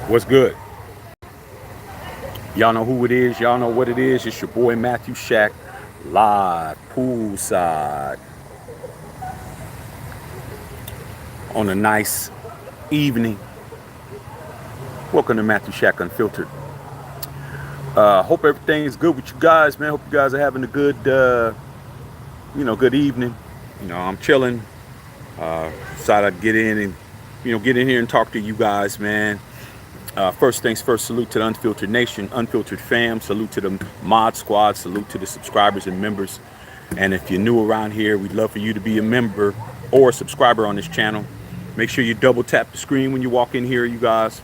What's good? Y'all know who it is. Y'all know what it is. It's your boy Matthew Shack, live poolside on a nice evening. Welcome to Matthew Shack Unfiltered. Hope everything is good with you guys, man. Hope you guys are having a good, good evening. I'm chilling. Decided I'd get in and, get in here and talk to you guys, man. First things first, salute to the Unfiltered Nation, Unfiltered fam, salute to the mod squad, salute to the subscribers and members. And if you're new around here, we'd love for you to be a member or a subscriber on this channel. Make sure you double tap the screen when you walk in here, you guys.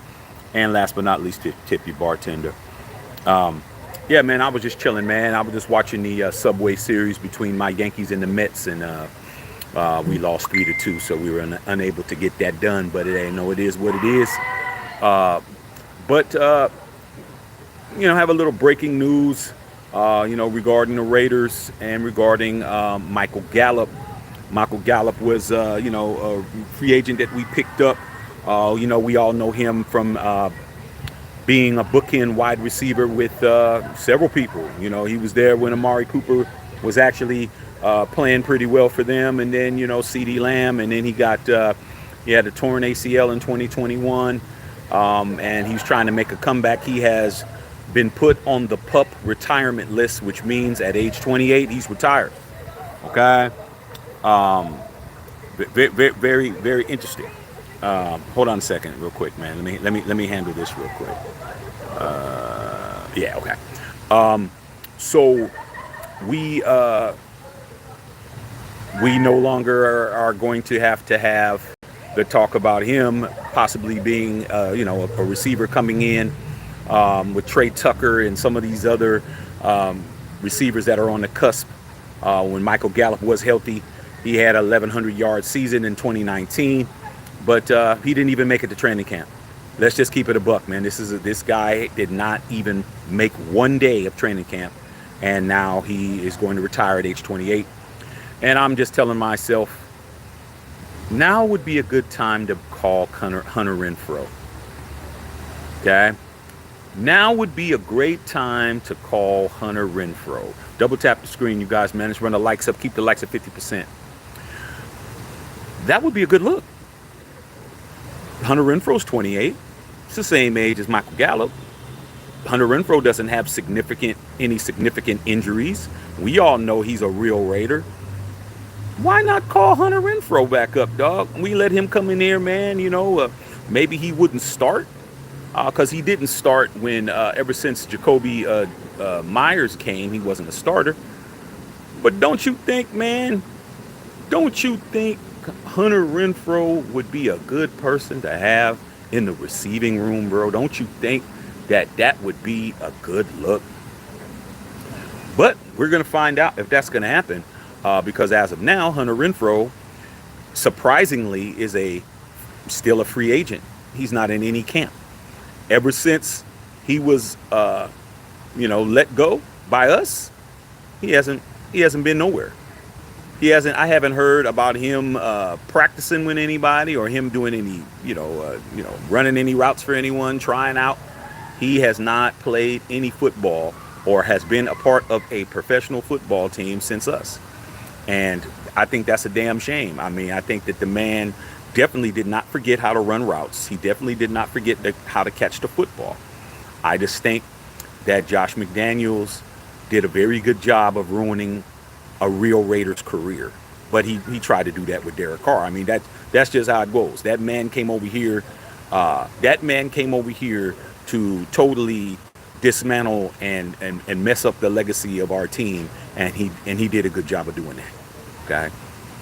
And last but not least, tip your bartender. Yeah, man, I was just chilling, man. I was just watching the Subway series between my Yankees and the Mets, and we lost 3-2, so we were unable to get that done. But it is what it is. But have a little breaking news, regarding the Raiders and regarding Michael Gallup. Michael Gallup was, a free agent that we picked up. We all know him from being a bookend wide receiver with several people. He was there when Amari Cooper was actually playing pretty well for them. And then, CeeDee Lamb. And then he had a torn ACL in 2021. And he's trying to make a comeback. He has been put on the PUP retirement list, which means at age 28, he's retired. Okay. Very, very, very interesting. Hold on a second real quick, man. Let me handle this real quick. Yeah. Okay. So we no longer are going to have the talk about him possibly being, a receiver coming in with Trey Tucker and some of these other receivers that are on the cusp. When Michael Gallup was healthy, he had a 1,100-yard season in 2019, but he didn't even make it to training camp. Let's just keep it a buck, man. This guy did not even make one day of training camp, and now he is going to retire at age 28. And I'm just telling myself, now would be a good time to call Hunter Renfrow. Okay? Now would be a great time to call Hunter Renfrow. Double tap the screen, you guys, man. Let's run the likes up. Keep the likes at 50%. That would be a good look. Hunter Renfrow's 28. It's the same age as Michael Gallup. Hunter Renfrow doesn't have any significant injuries. We all know he's a real Raider. Why not call Hunter Renfrow back up, dog? We let him come in there, man. Maybe he wouldn't start because he didn't start when ever since Jacoby Myers came, he wasn't a starter. But don't you think, man? Don't you think Hunter Renfrow would be a good person to have in the receiving room, bro? Don't you think that would be a good look? But we're gonna find out if that's gonna happen. Because as of now, Hunter Renfrow, surprisingly, is still a free agent. He's not in any camp. Ever since he was, let go by us, he hasn't been nowhere. I haven't heard about him practicing with anybody or him doing any, running any routes for anyone, trying out. He has not played any football or has been a part of a professional football team since us. And I think that's a damn shame. I mean, I think that the man definitely did not forget how to run routes. He definitely did not forget how to catch the football. I just think that Josh McDaniels did a very good job of ruining a real Raiders career. But he tried to do that with Derek Carr. I mean, that's just how it goes. That man came over here. To totally dismantle and mess up the legacy of our team, and he did a good job of doing that. Okay,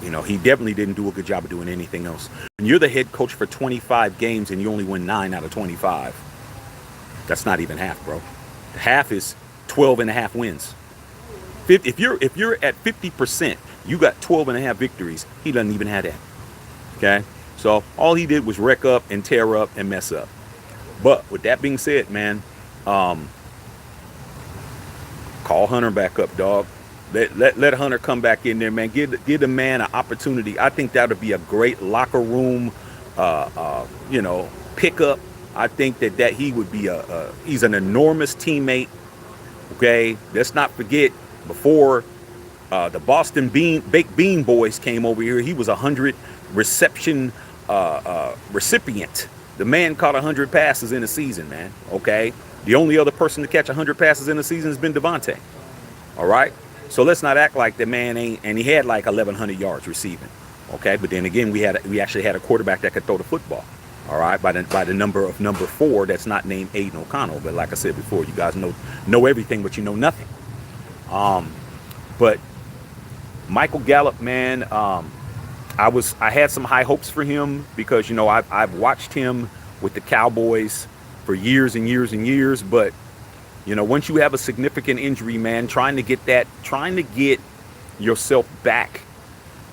he definitely didn't do a good job of doing anything else. When you're the head coach for 25 games and you only win 9 out of 25, that's not even half, bro. Half is 12 and a half wins. If you're at 50%, you got 12 and a half victories. He doesn't even have that. Okay, so all he did was wreck up and tear up and mess up. But with that being said, man, call Hunter back up, dog. Let Hunter come back in there, man. Give the man an opportunity. I think that would be a great locker room, pickup I think that he would be he's an enormous teammate. Okay, let's not forget before the Boston Baked Bean Boys came over here, he was a 100 reception recipient. The man caught 100 passes in a season, man. Okay, the only other person to catch 100 passes in a season has been Devontae. All right, so let's not act like the man ain't. And he had like 1,100 yards receiving. Okay, but then again, we actually had a quarterback that could throw the football. All right, by the number 4, that's not named Aiden O'Connell. But like I said before, you guys know everything, but you know nothing. But Michael Gallup, man, I had some high hopes for him because I've watched him with the Cowboys for years and years and years. But once you have a significant injury, man, trying to get yourself back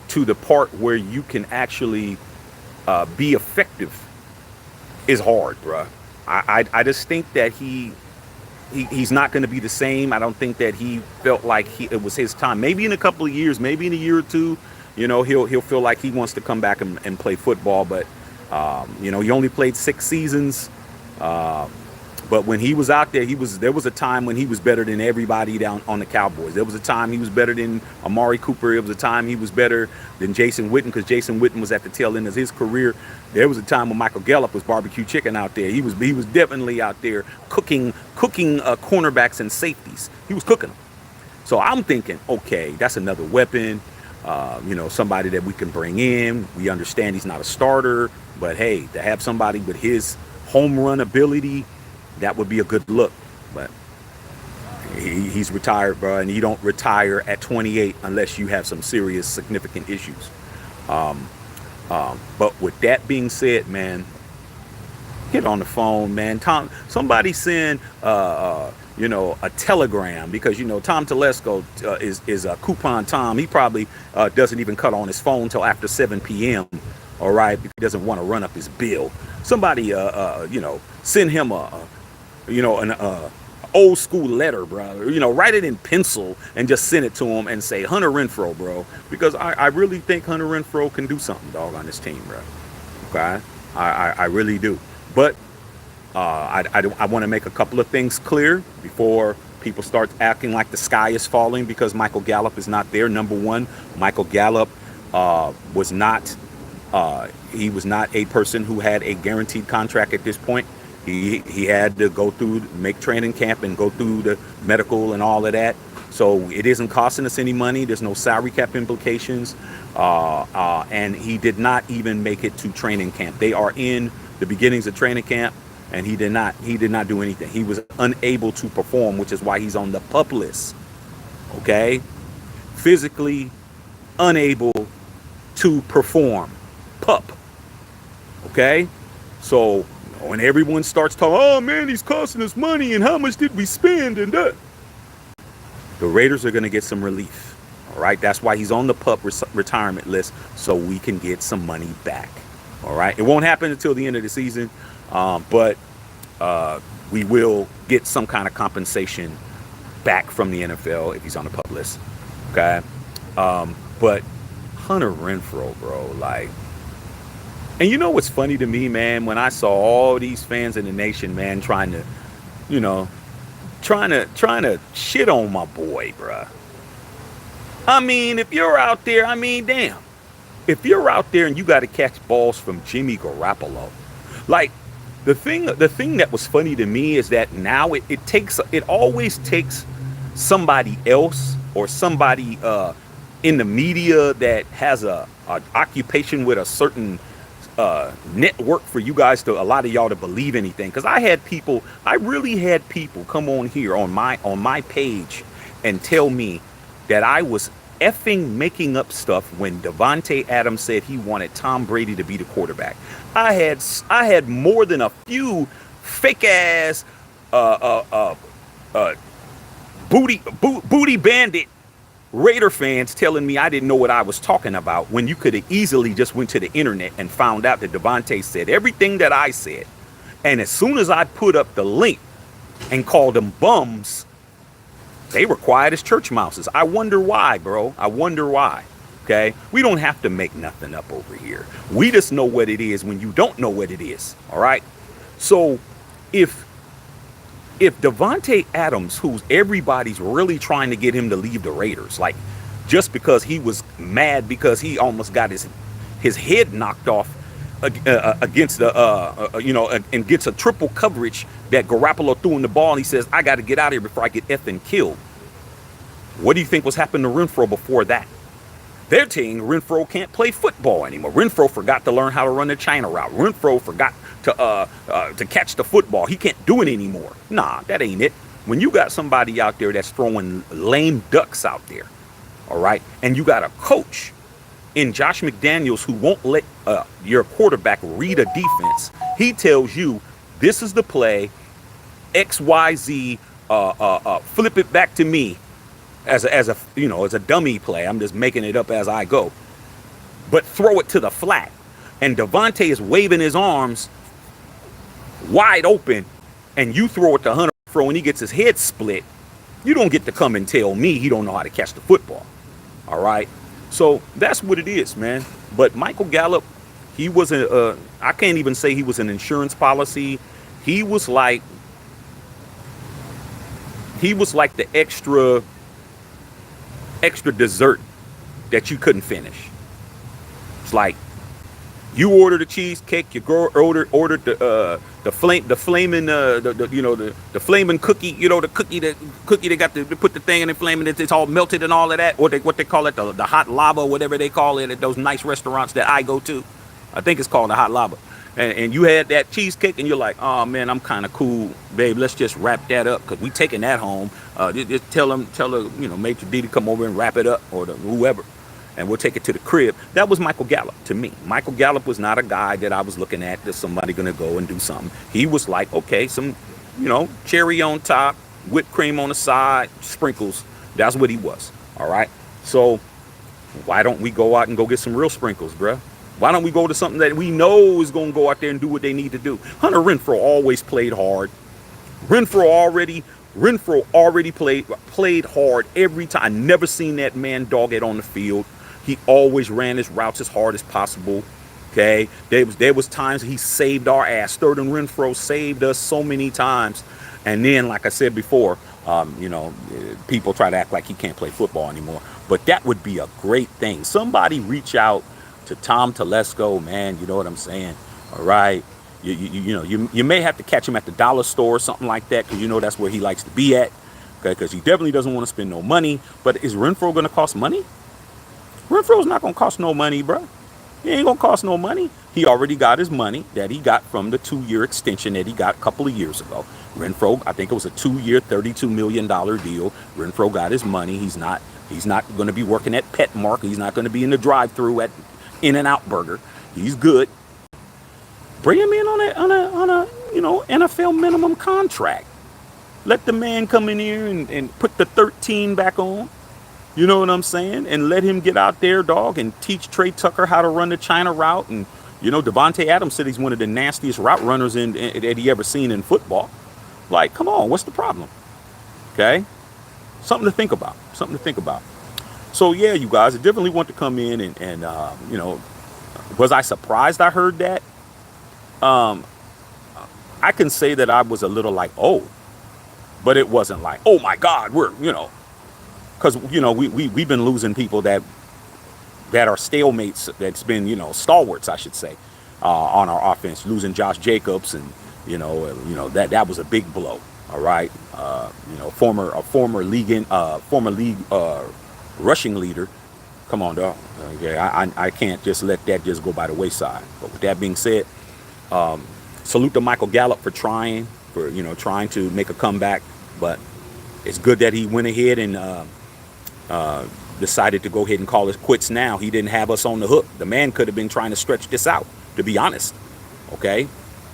to the part where you can actually be effective is hard, bruh. I just think that he's not going to be the same. I don't think that he felt like it was his time. Maybe in a couple of years, maybe in a year or two, he'll feel like he wants to come back and play football. But he only played 6 seasons. But when he was out there, there was a time when he was better than everybody down on the Cowboys. There was a time he was better than Amari Cooper. There was a time he was better than Jason Witten because Jason Witten was at the tail end of his career. There was a time when Michael Gallup was barbecue chicken out there. He was definitely out there cooking cornerbacks and safeties. He was cooking them. So I'm thinking, okay, that's another weapon. Somebody that we can bring in. We understand he's not a starter, but hey, to have somebody with his home run ability, that would be a good look. But he's retired, bro, and you don't retire at 28 unless you have some serious, significant issues. But with that being said, man, get on the phone, man. Tom, somebody send a telegram because Tom Telesco is a coupon Tom. He probably doesn't even cut on his phone till after 7 p.m. All right, because he doesn't want to run up his bill. Somebody send him an old school letter, bro. Write it in pencil and just send it to him and say Hunter Renfrow, bro, because I really think Hunter Renfrow can do something, dog, on this team, bro. Okay, I really do. But I want to make a couple of things clear before people start acting like the sky is falling because Michael Gallup is not there. Number one, Michael Gallup was not a person who had a guaranteed contract at this point. He had to go through, make training camp and go through the medical and all of that. So it isn't costing us any money. There's no salary cap implications. And he did not even make it to training camp. They are in the beginnings of training camp, and he did not do anything. He was unable to perform, which is why he's on the PUP list. Okay? Physically unable to perform. PUP. Okay? So when everyone starts talking, oh man, he's costing us money and how much did we spend and that, the Raiders are going to get some relief. All right, that's why he's on the PUP retirement list, so we can get some money back. All right, it won't happen until the end of the season, but we will get some kind of compensation back from the NFL if he's on the PUP list. Okay, but Hunter Renfrow, bro, like. And you know what's funny to me, man, when I saw all these fans in the nation, man, trying to shit on my boy, bruh. I mean, if you're out there, damn. If you're out there and you got to catch balls from Jimmy Garoppolo, like the thing that was funny to me is that now it always takes somebody else or somebody in the media that has a occupation with a certain network for you guys a lot of y'all to believe anything. Because I really had people come on here on my page and tell me that I was effing making up stuff when Davante Adams said he wanted Tom Brady to be the quarterback. I had more than a few fake ass booty bandit Raider fans telling me I didn't know what I was talking about when you could have easily just went to the internet and found out that Davante said everything that I said. And as soon as I put up the link and called them bums, they were quiet as church mouses. I wonder why, bro. I wonder why. Okay? We don't have to make nothing up over here. We just know what it is when you don't know what it is. All right? So if Devontae Adams, who's everybody's really trying to get him to leave the Raiders, like just because he was mad because he almost got his head knocked off against the and gets a triple coverage that Garoppolo threw in the ball, and he says, "I got to get out of here before I get effing killed." What do you think was happening to Renfro before that? They're saying Renfro can't play football anymore. Renfro forgot to learn how to run the China route. Renfro forgot to catch the football. He can't do it anymore. Nah, that ain't it. When you got somebody out there that's throwing lame ducks out there, all right, and you got a coach in Josh McDaniels who won't let your quarterback read a defense. He tells you, this is the play, XYZ, flip it back to me as a dummy play. I'm just making it up as I go. But throw it to the flat. And Devontae is waving his arms wide open, and you throw it to Hunter Renfrow and he gets his head split. You don't get to come and tell me he don't know how to catch the football. All right? So that's what it is, man. But Michael Gallup, he was I can't even say he was an insurance policy. He was like the extra dessert that you couldn't finish. It's like you ordered a cheesecake, you ordered the flaming cookie, the cookie they got to put the thing in the flame and it's all melted and all of that, or what they call it, the hot lava, whatever they call it at those nice restaurants that I go to. I think it's called the hot lava. And you had that cheesecake and you're like, oh man, I'm kind of cool, babe. Let's just wrap that up because we taking that home. Just tell her, Maitre D to come over and wrap it up, or whoever, and we'll take it to the crib. That was Michael Gallup to me. Michael Gallup was not a guy that I was looking at that somebody gonna go and do something. He was like, okay, some, cherry on top, whipped cream on the side, sprinkles. That's what he was. All right. So why don't we go out and go get some real sprinkles, bruh? Why don't we go to something that we know is going to go out there and do what they need to do? Hunter Renfrow always played hard. Renfro already played hard every time. I never seen that man dog it on the field. He always ran his routes as hard as possible. Okay, there was times he saved our ass. Sterling Renfro saved us so many times. And then, like I said before, people try to act like he can't play football anymore. But that would be a great thing. Somebody reach out to Tom Telesco, man, you know what I'm saying? All right. You may have to catch him at the dollar store or something like that, because that's where he likes to be at. Okay, because he definitely doesn't want to spend no money. But is Renfro going to cost money? Renfro's not going to cost no money, bro. He ain't going to cost no money. He already got his money that he got from the 2-year extension that he got a couple of years ago. Renfro, I think it was a 2-year, $32 million deal. Renfro got his money. He's not going to be working at Petmark. He's not going to be in the drive-through at In-N-Out Burger. He's good. Bring him in on a NFL minimum contract. Let the man come in here and put the 13 back on. You know what I'm saying? And let him get out there, dog, and teach Trey Tucker how to run the China route. And Devontae Adams said he's one of the nastiest route runners that he ever seen in football. Like, come on, what's the problem? Okay, something to think about. So yeah, you guys, I definitely want to come in and was I surprised I heard that? I can say that I was a little like, oh, but it wasn't like, oh my God, we're, because, we've been losing people that are stalemates, that's been, stalwarts, I should say, on our offense, losing Josh Jacobs, and, that was a big blow. All right. Former league rushing leader. Come on, dog. I can't just let that just go by the wayside. But with that being said, salute to Michael Gallup for trying to make a comeback. But it's good that he went ahead and decided to go ahead and call it quits now. He didn't have us on the hook. The man could have been trying to stretch this out, to be honest. Okay?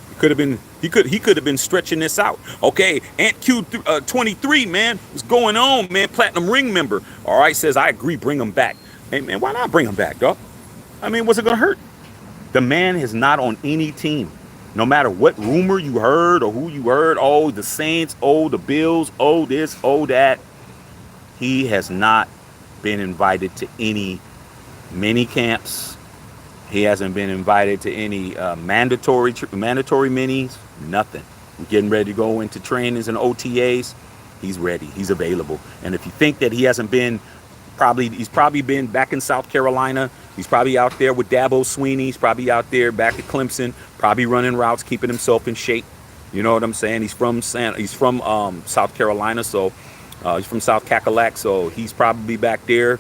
He could have been stretching this out. Okay, Ant Q 23, man, what's going on, man? Platinum ring member. All right, says I agree, bring him back. Hey man, why not bring him back, dog? I mean, what's it gonna hurt? The man is not on any team. No matter what rumor you heard or who you heard, oh, the Saints, oh, the Bills, oh, this, oh, that. He has not been invited to any mini camps. He hasn't been invited to any mandatory minis. Nothing. We're getting ready to go into trainings and OTAs. He's ready. He's available. And if you think that he hasn't been, he's probably been back in South Carolina. He's probably out there with Dabo Sweeney. He's probably out there back at Clemson, probably running routes, keeping himself in shape. You know what I'm saying? He's from South Carolina, so he's from South Cackalack, so he's probably back there,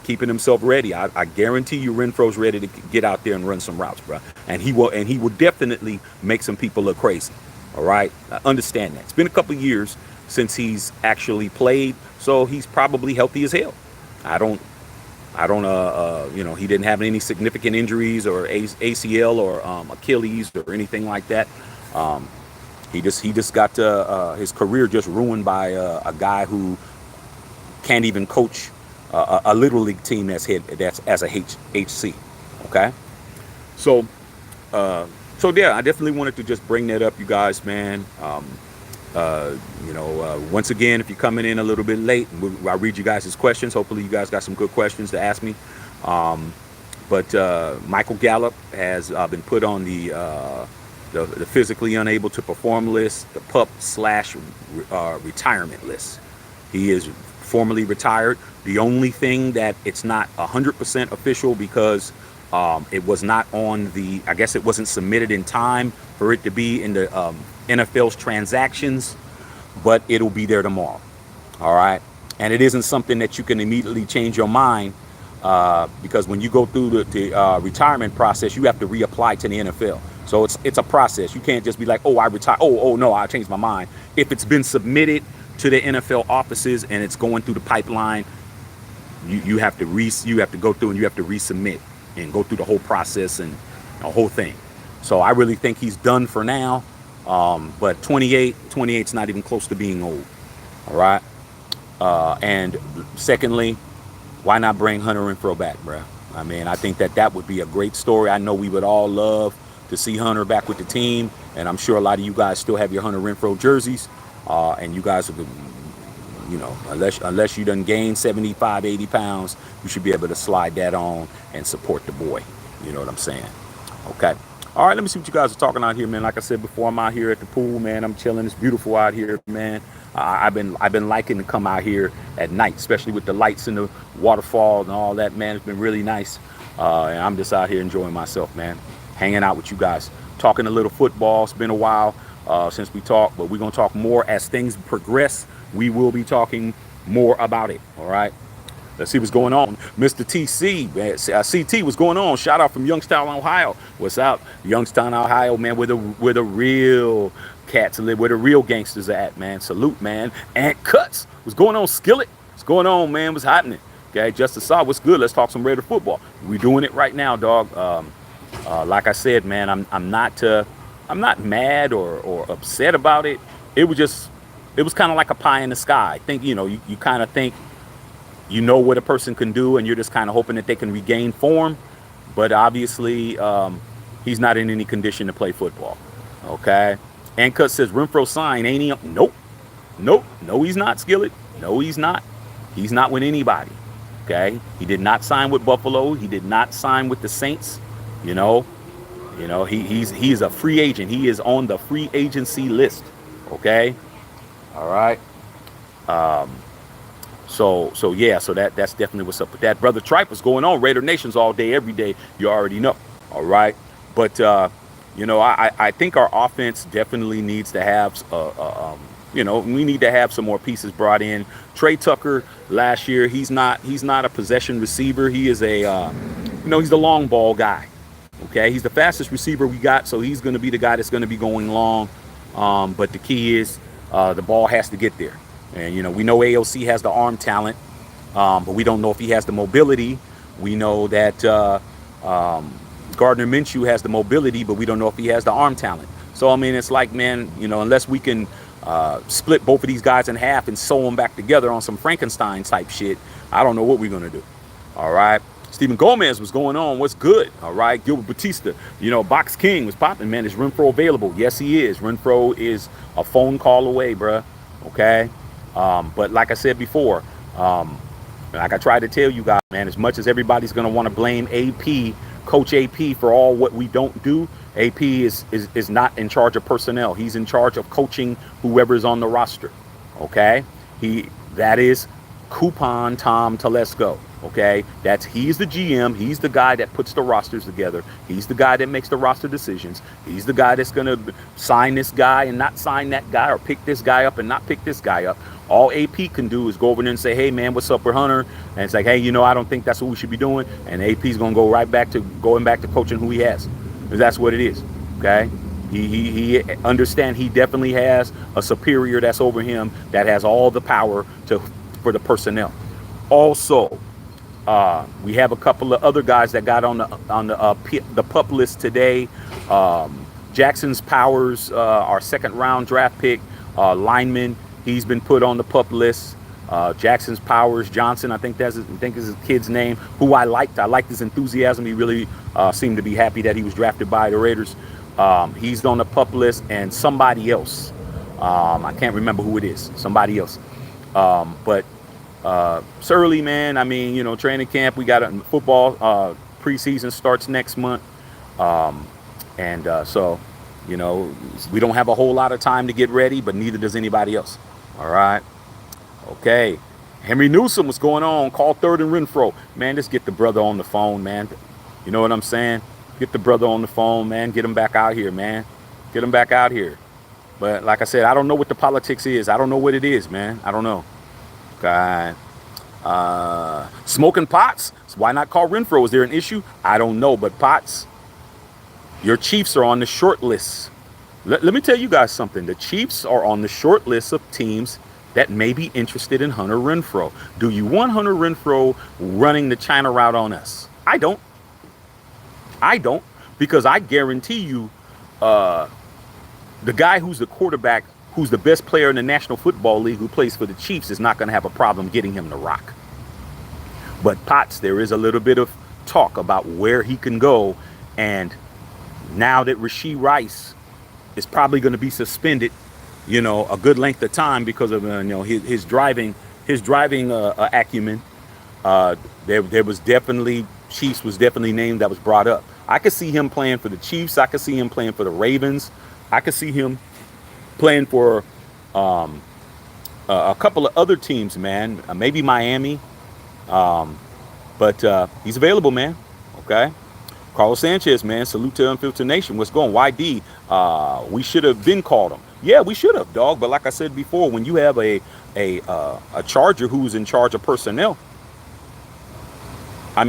keeping himself ready. I guarantee you, Renfro's ready to get out there and run some routes, bro. And he will definitely make some people look crazy. All right, I understand that. It's been a couple of years since he's actually played, so he's probably healthy as hell. He didn't have any significant injuries or ACL or Achilles or anything like that. He just got his career just ruined by a guy who can't even coach a little league team that's as a HC. Okay, so yeah, I definitely wanted to just bring that up, you guys, man. Once again, if you're coming in a little bit late, I'll read you guys' questions. Hopefully you guys got some good questions to ask me. But Michael Gallup has been put on the physically unable to perform list, the PUP/retirement list. He is formally retired. The only thing that it's not 100% official because it was not on I guess it wasn't submitted in time for it to be in the NFL's transactions, but it'll be there tomorrow. All right. And it isn't something that you can immediately change your mind because when you go through the retirement process, you have to reapply to the NFL. So it's a process. You can't just be like, oh, I retire. Oh, no, I changed my mind. If it's been submitted to the NFL offices and it's going through the pipeline, you have to go through and you have to resubmit and go through the whole process and the whole thing. So I really think he's done for now. But 28's not even close to being old. All right. And secondly, why not bring Hunter Renfrow back, bro? I mean, I think that would be a great story. I know we would all love to see Hunter back with the team. And I'm sure a lot of you guys still have your Hunter Renfrow jerseys. And you guys would, unless you done gained 75, 80 pounds, you should be able to slide that on and support the boy. You know what I'm saying? Okay. All right, let me see what you guys are talking out here, man. Like I said before, I'm out here at the pool, man. I'm chilling. It's beautiful out here, man. I've been liking to come out here at night, especially with the lights and the waterfall and all that, man. It's been really nice. And I'm just out here enjoying myself, man. Hanging out with you guys. Talking a little football. It's been a while since we talked, but we're going to talk more as things progress. We will be talking more about it, all right? Let's see what's going on. Mr. TC, CT, what's going on? Shout out from Youngstown, Ohio. What's up? Youngstown, Ohio, man, where the real cats live, where the real gangsters are at, man. Salute, man. And Cuts, what's going on? Skillet, what's going on, man? What's happening? Okay, Justice Saw, what's good? Let's talk some Raider football. We're doing it right now, dog. Like I said, man, I'm not mad or upset about it. It was kind of like a pie in the sky. I think, you kind of think, what a person can do, and you're just kind of hoping that they can regain form. But obviously, he's not in any condition to play football. Okay? And Cut says, Renfro sign, ain't he? Nope. No, he's not, Skillet. No, he's not. He's not with anybody. Okay? He did not sign with Buffalo. He did not sign with the Saints. He's a free agent. He is on the free agency list. Okay? All right? So that's definitely what's up with that. Brother Tripe, what's going on? Raider Nations all day, every day. You already know. All right. But, I think our offense definitely needs to have, we need to have some more pieces brought in. Trey Tucker last year, he's not a possession receiver. He is he's the long ball guy. Okay. He's the fastest receiver we got. So he's going to be the guy that's going to be going long. But the key is the ball has to get there. And, we know AOC has the arm talent, but we don't know if he has the mobility. We know that Gardner Minshew has the mobility, but we don't know if he has the arm talent. So, I mean, it's like, man, unless we can split both of these guys in half and sew them back together on some Frankenstein type shit, I don't know what we're going to do. All right. Stephen Gomez, what's going on? What's good? All right. Gilbert Batista, Box King was popping, man. Is Renfro available? Yes, he is. Renfro is a phone call away, bruh. Okay. But like I said before, like I tried to tell you guys, man, as much as everybody's going to want to blame AP coach AP for all what we don't do. AP is not in charge of personnel. He's in charge of coaching whoever's on the roster. Okay, that is Coupon Tom Telesco. Okay, he's the GM. He's the guy that puts the rosters together. He's the guy that makes the roster decisions. He's the guy that's gonna sign this guy and not sign that guy, or pick this guy up and not pick this guy up. All AP can do is go over there and say, hey man, what's up with Hunter? And it's like, hey, I don't think that's what we should be doing. And AP's gonna go right back to coaching who he has. Because that's what it is. Okay. He understand he definitely has a superior that's over him that has all the power for the personnel. Also, we have a couple of other guys that got on the PUP list today. Jackson's Powers, our second round draft pick, lineman. He's been put on the PUP list. Jackson's Powers Johnson, I think is his kid's name, who I liked. I liked his enthusiasm. He really seemed to be happy that he was drafted by the Raiders. He's on the PUP list, and somebody else. I can't remember who it is. Somebody else. But it's early, man. I mean, training camp. We got football. Preseason starts next month. So, we don't have a whole lot of time to get ready, but neither does anybody else. All right. Okay. Henry Newsom, what's going on? Call third and Renfro. Man, just get the brother on the phone, man. You know what I'm saying? Get the brother on the phone, man. Get him back out here, man. Get him back out here. But like I said, I don't know what the politics is. I don't know what it is, man. I don't know. God. Smoking pots? So why not call Renfro? Is there an issue? I don't know. But Potts, your Chiefs are on the short list. Let me tell you guys something. The Chiefs are on the short list of teams that may be interested in Hunter Renfrow. Do you want Hunter Renfrow running the China route on us? I don't. Because I guarantee you, the guy who's the quarterback, who's the best player in the National Football League, who plays for the Chiefs, is not going to have a problem getting him to rock. But Potts, there is a little bit of talk about where he can go. And now that Rashee Rice is probably going to be suspended, a good length of time because of his driving acumen. There was definitely Chiefs was definitely named that was brought up. I could see him playing for the Chiefs. I could see him playing for the Ravens. I could see him playing for a couple of other teams, man. Maybe Miami. But he's available, man. Okay. Carlos Sanchez, man. Salute to Unfiltered Nation. What's going? YD. We should have been called him. Yeah, we should have, dog. But like I said before, when you have a Charger who's in charge of personnel, I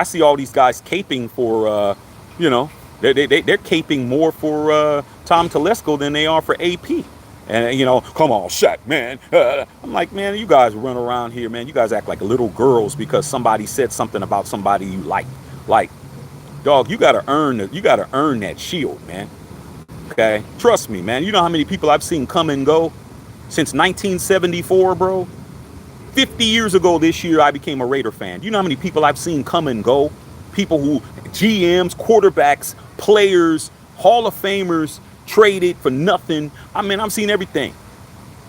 see all these guys caping for, they're caping more for Tom Telesco than they are for AP. And, come on, Shaq, man. I'm like, man, you guys run around here, man. You guys act like little girls because somebody said something about somebody you like. Like, dog, you got to earn that shield, man. Okay? Trust me, man. You know how many people I've seen come and go since 1974, bro? 50 years ago this year, I became a Raider fan. You know how many people I've seen come and go? People who, GMs, quarterbacks, players, Hall of Famers, traded for nothing. I've seen everything.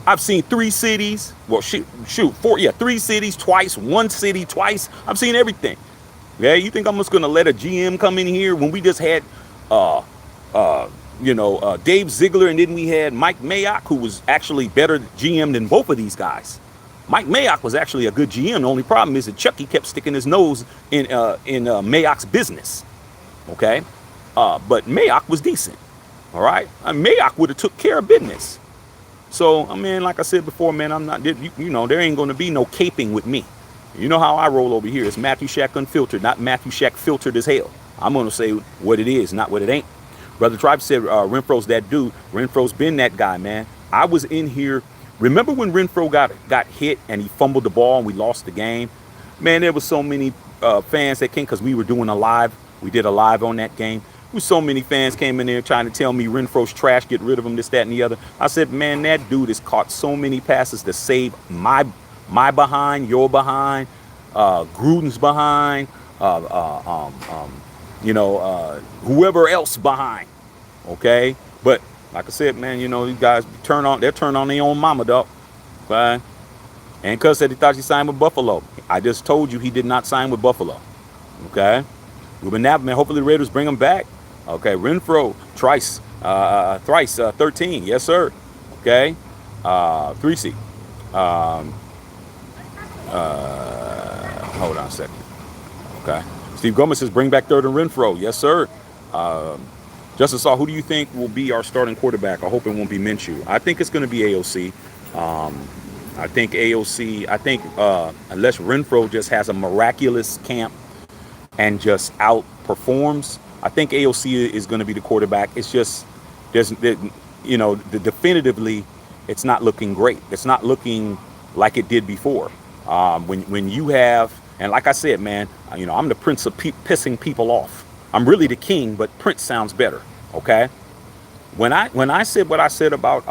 I've seen 3 cities. Well, four, 3 cities twice, 1 city twice. I've seen everything. Yeah, you think I'm just gonna let a GM come in here when we just had, Dave Ziegler, and then we had Mike Mayock, who was actually better GM than both of these guys. Mike Mayock was actually a good GM. The only problem is that Chucky kept sticking his nose in Mayock's business. Okay, but Mayock was decent. All right, Mayock would have took care of business. So like I said before, man, I'm not. There ain't going to be no caping with me. You know how I roll over here. It's Matthew Shack Unfiltered, not Matthew Shack Filtered as hell. I'm going to say what it is, not what it ain't. Brother Tribe said Renfro's that dude. Renfro's been that guy, man. I was in here. Remember when Renfro got hit and he fumbled the ball and we lost the game? Man, there was so many fans that came because we were doing a live. We did a live on that game. There was so many fans came in there trying to tell me Renfro's trash, get rid of him, this, that, and the other. I said, man, that dude has caught so many passes to save my behind, your behind, Gruden's behind, whoever else behind. Okay? But like I said, man, these guys turn on their own mama, dog. Okay? And Cuz said he thought he signed with Buffalo. I just told you he did not sign with Buffalo. Okay. Ruben Knapp, man. Hopefully the Raiders bring him back. Okay. Renfro, thrice 13. Yes, sir. Okay. 3C. Hold on a second. Okay. Steve Gomez says bring back third and Renfro. Yes, sir. Justice Saw, who do you think will be our starting quarterback? I hope it won't be Minshew. I think it's going to be AOC. I think AOC, unless Renfro just has a miraculous camp and just outperforms, I think AOC is going to be the quarterback. It's just, definitively, it's not looking great. It's not looking like it did before. When you have, and like I said, man, I'm the prince of pissing people off. I'm really the king, but Prince sounds better. Okay. When I said what I said about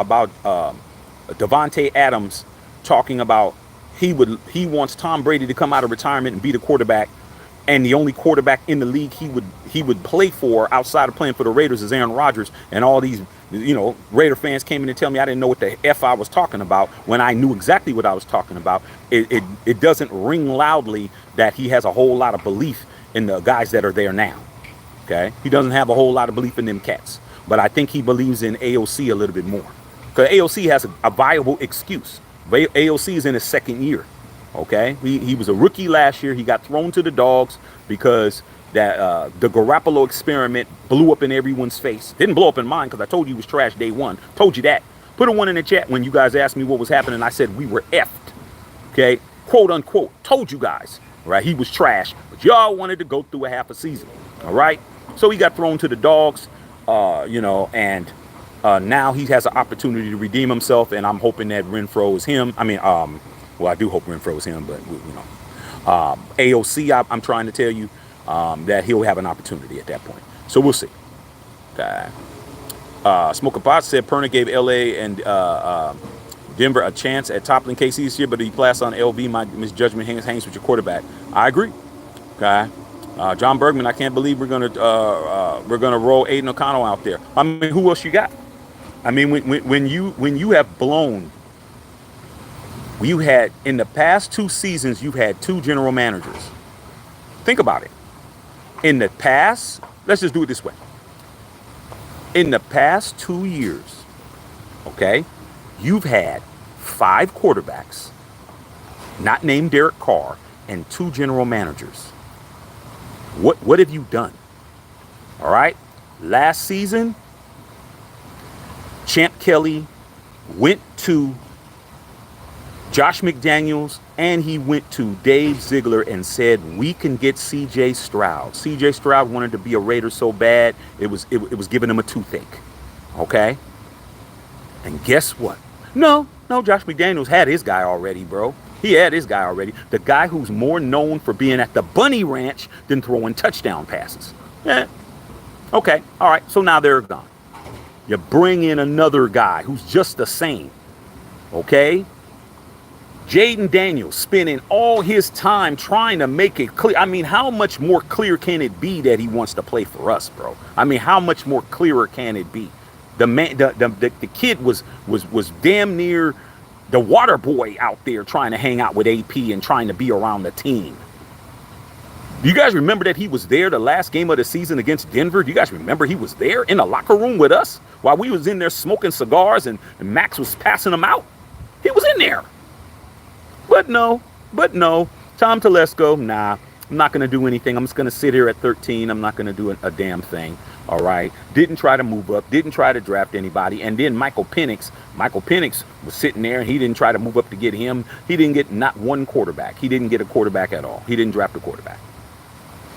Devontae Adams talking about he wants Tom Brady to come out of retirement and be the quarterback, and the only quarterback in the league he would play for outside of playing for the Raiders is Aaron Rodgers, and all these Raider fans came in and tell me I didn't know what the F I was talking about when I knew exactly what I was talking about. It doesn't ring loudly that he has a whole lot of belief in the guys that are there now. Okay, he doesn't have a whole lot of belief in them cats, but I think he believes in AOC a little bit more, because AOC has a viable excuse. AOC is in his second year. Okay, he was a rookie last year. He got thrown to the dogs because the Garoppolo experiment blew up in everyone's face. Didn't blow up in mine because I told you he was trash day one. Told you that. Put a one in the chat when you guys asked me what was happening. I said we were effed. Okay, quote unquote. Told you guys. Right, he was trash, but y'all wanted to go through a half a season. All right, so he got thrown to the dogs. And now he has an opportunity to redeem himself, and I'm hoping that Renfro is him. Well, I do hope Renfro is him, but AOC, I'm trying to tell you that he'll have an opportunity at that point. So we'll see. Smoker Pot said Perna gave LA and Denver a chance at toppling KC this year, but he passed on LV. My misjudgment hangs with your quarterback. I agree. Okay. John Bergman, I can't believe we're gonna roll Aiden O'Connell out there. I mean, who else you got? I mean, when you have blown. You had, in the past 2 seasons, you've had 2 general managers. Think about it. In the past, let's just do it this way. In the past 2 years, okay, you've had 5 quarterbacks, not named Derek Carr, and 2 general managers. What have you done? All right. Last season, Champ Kelly went to Josh McDaniels, and he went to Dave Ziegler and said, we can get C.J. Stroud. C.J. Stroud wanted to be a Raider so bad, it was giving him a toothache. Okay? And guess what? No, Josh McDaniels had his guy already, bro. He had his guy already. The guy who's more known for being at the Bunny Ranch than throwing touchdown passes. Yeah. Okay, all right, so now they're gone. You bring in another guy who's just the same. Okay? Jaden Daniels spending all his time trying to make it clear. I mean, how much more clear can it be that he wants to play for us, bro? I mean, how much more clearer can it be? The kid was damn near the water boy out there trying to hang out with AP and trying to be around the team. Do you guys remember that he was there the last game of the season against Denver? Do you guys remember he was there in the locker room with us while we was in there smoking cigars and Max was passing them out? He was in there. But no, Tom Telesco, nah, I'm not going to do anything. I'm just going to sit here at 13. I'm not going to do a damn thing, all right? Didn't try to move up, didn't try to draft anybody. And then Michael Penix was sitting there, and he didn't try to move up to get him. He didn't get not one quarterback. He didn't get a quarterback at all. He didn't draft a quarterback.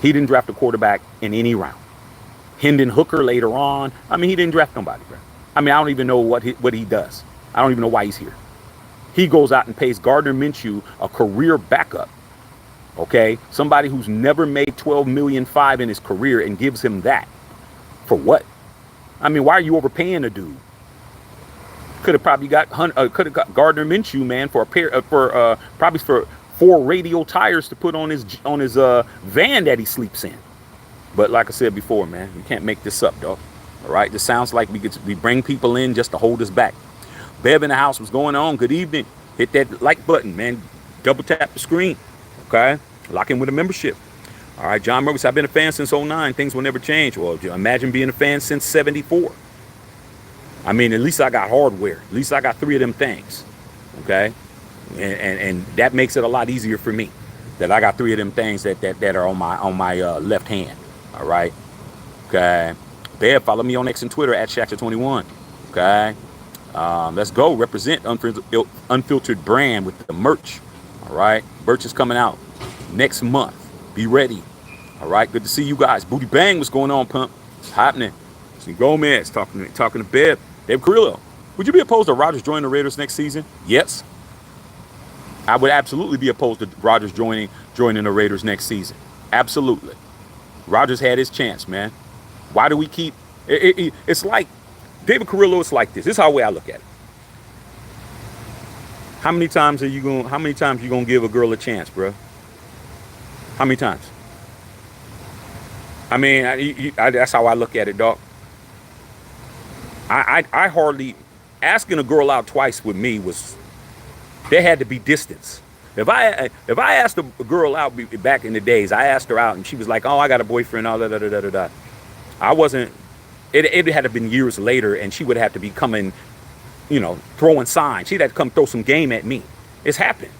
He didn't draft a quarterback in any round. Hendon Hooker later on. I mean, he didn't draft nobody, bro. I mean, I don't even know what he does. I don't even know why he's here. He goes out and pays Gardner Minshew a career backup, okay? Somebody who's never made $12.5 million in his career and gives him that. For what? I mean, why are you overpaying a dude? Could have probably got Gardner Minshew, man, for probably for 4 radial tires to put on his van that he sleeps in. But like I said before, man, you can't make this up, dog. All right, this sounds like we bring people in just to hold us back. Bev in the house, what's going on? Good evening. Hit that like button, man. Double tap the screen. Okay? Lock in with a membership. All right, John Murphy said, I've been a fan since '09. Things will never change. Well, imagine being a fan since '74. I mean, at least I got hardware. At least I got 3 of them things. Okay? And that makes it a lot easier for me. That I got 3 of them things that are on my left hand. All right? Okay? Bev, follow me on X and Twitter at Shaqta21. Okay? Let's go. Represent Unfiltered Brand with the merch. All right? Merch is coming out next month. Be ready. All right? Good to see you guys. Booty Bang, what's going on, pump? It's happening. See Gomez talking to Bev. Dave Carrillo. Would you be opposed to Rodgers joining the Raiders next season? Yes. I would absolutely be opposed to Rodgers joining the Raiders next season. Absolutely. Rodgers had his chance, man. Why do we keep... It's like... David Carrillo, it's like this. This is how I look at it. How many times you gonna give a girl a chance, bro? How many times? I mean, that's how I look at it, dog. I hardly... Asking a girl out twice with me was... There had to be distance. If I asked a girl out back in the days, I asked her out and she was like, oh, I got a boyfriend, all da. I wasn't... It had to have been years later and she would have to be coming, throwing signs. She'd have to come throw some game at me. It's happened.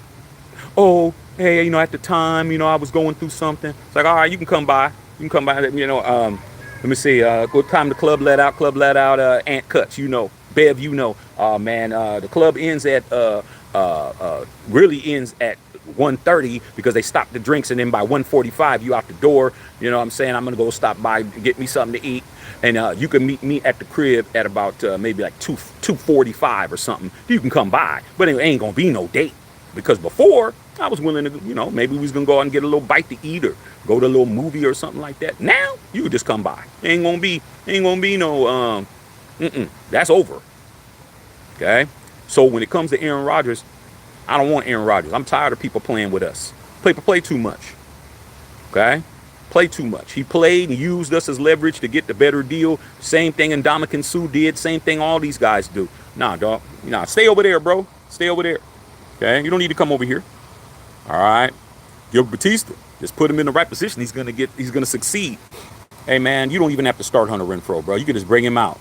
Oh, hey, at the time, I was going through something. It's like, all right, you can come by. You can come by, let me see, what time the club let out? Club let out Ant Cuts, Bev, the club ends at, really ends at 1:30 because they stop the drinks and then by 1:45 you out the door. You know what I'm saying? I'm going to go stop by, get me something to eat. And you can meet me at the crib at about maybe like 2:45 or something. You can come by, but it ain't going to be no date. Because before, I was willing to, maybe we was going to go out and get a little bite to eat or go to a little movie or something like that. Now, you could just come by. Ain't going to be no, that's over. Okay? So when it comes to Aaron Rodgers, I don't want Aaron Rodgers. I'm tired of people playing with us. People play too much. Okay? Play too much. He played and used us as leverage to get the better deal. Same thing Ndamukong Suh did. Same thing all these guys do. Nah, dog. Nah, stay over there, bro. Stay over there. Okay? You don't need to come over here. All right? Gilbert Batista. Just put him in the right position. He's gonna succeed. Hey, man, you don't even have to start Hunter Renfrow, bro. You can just bring him out.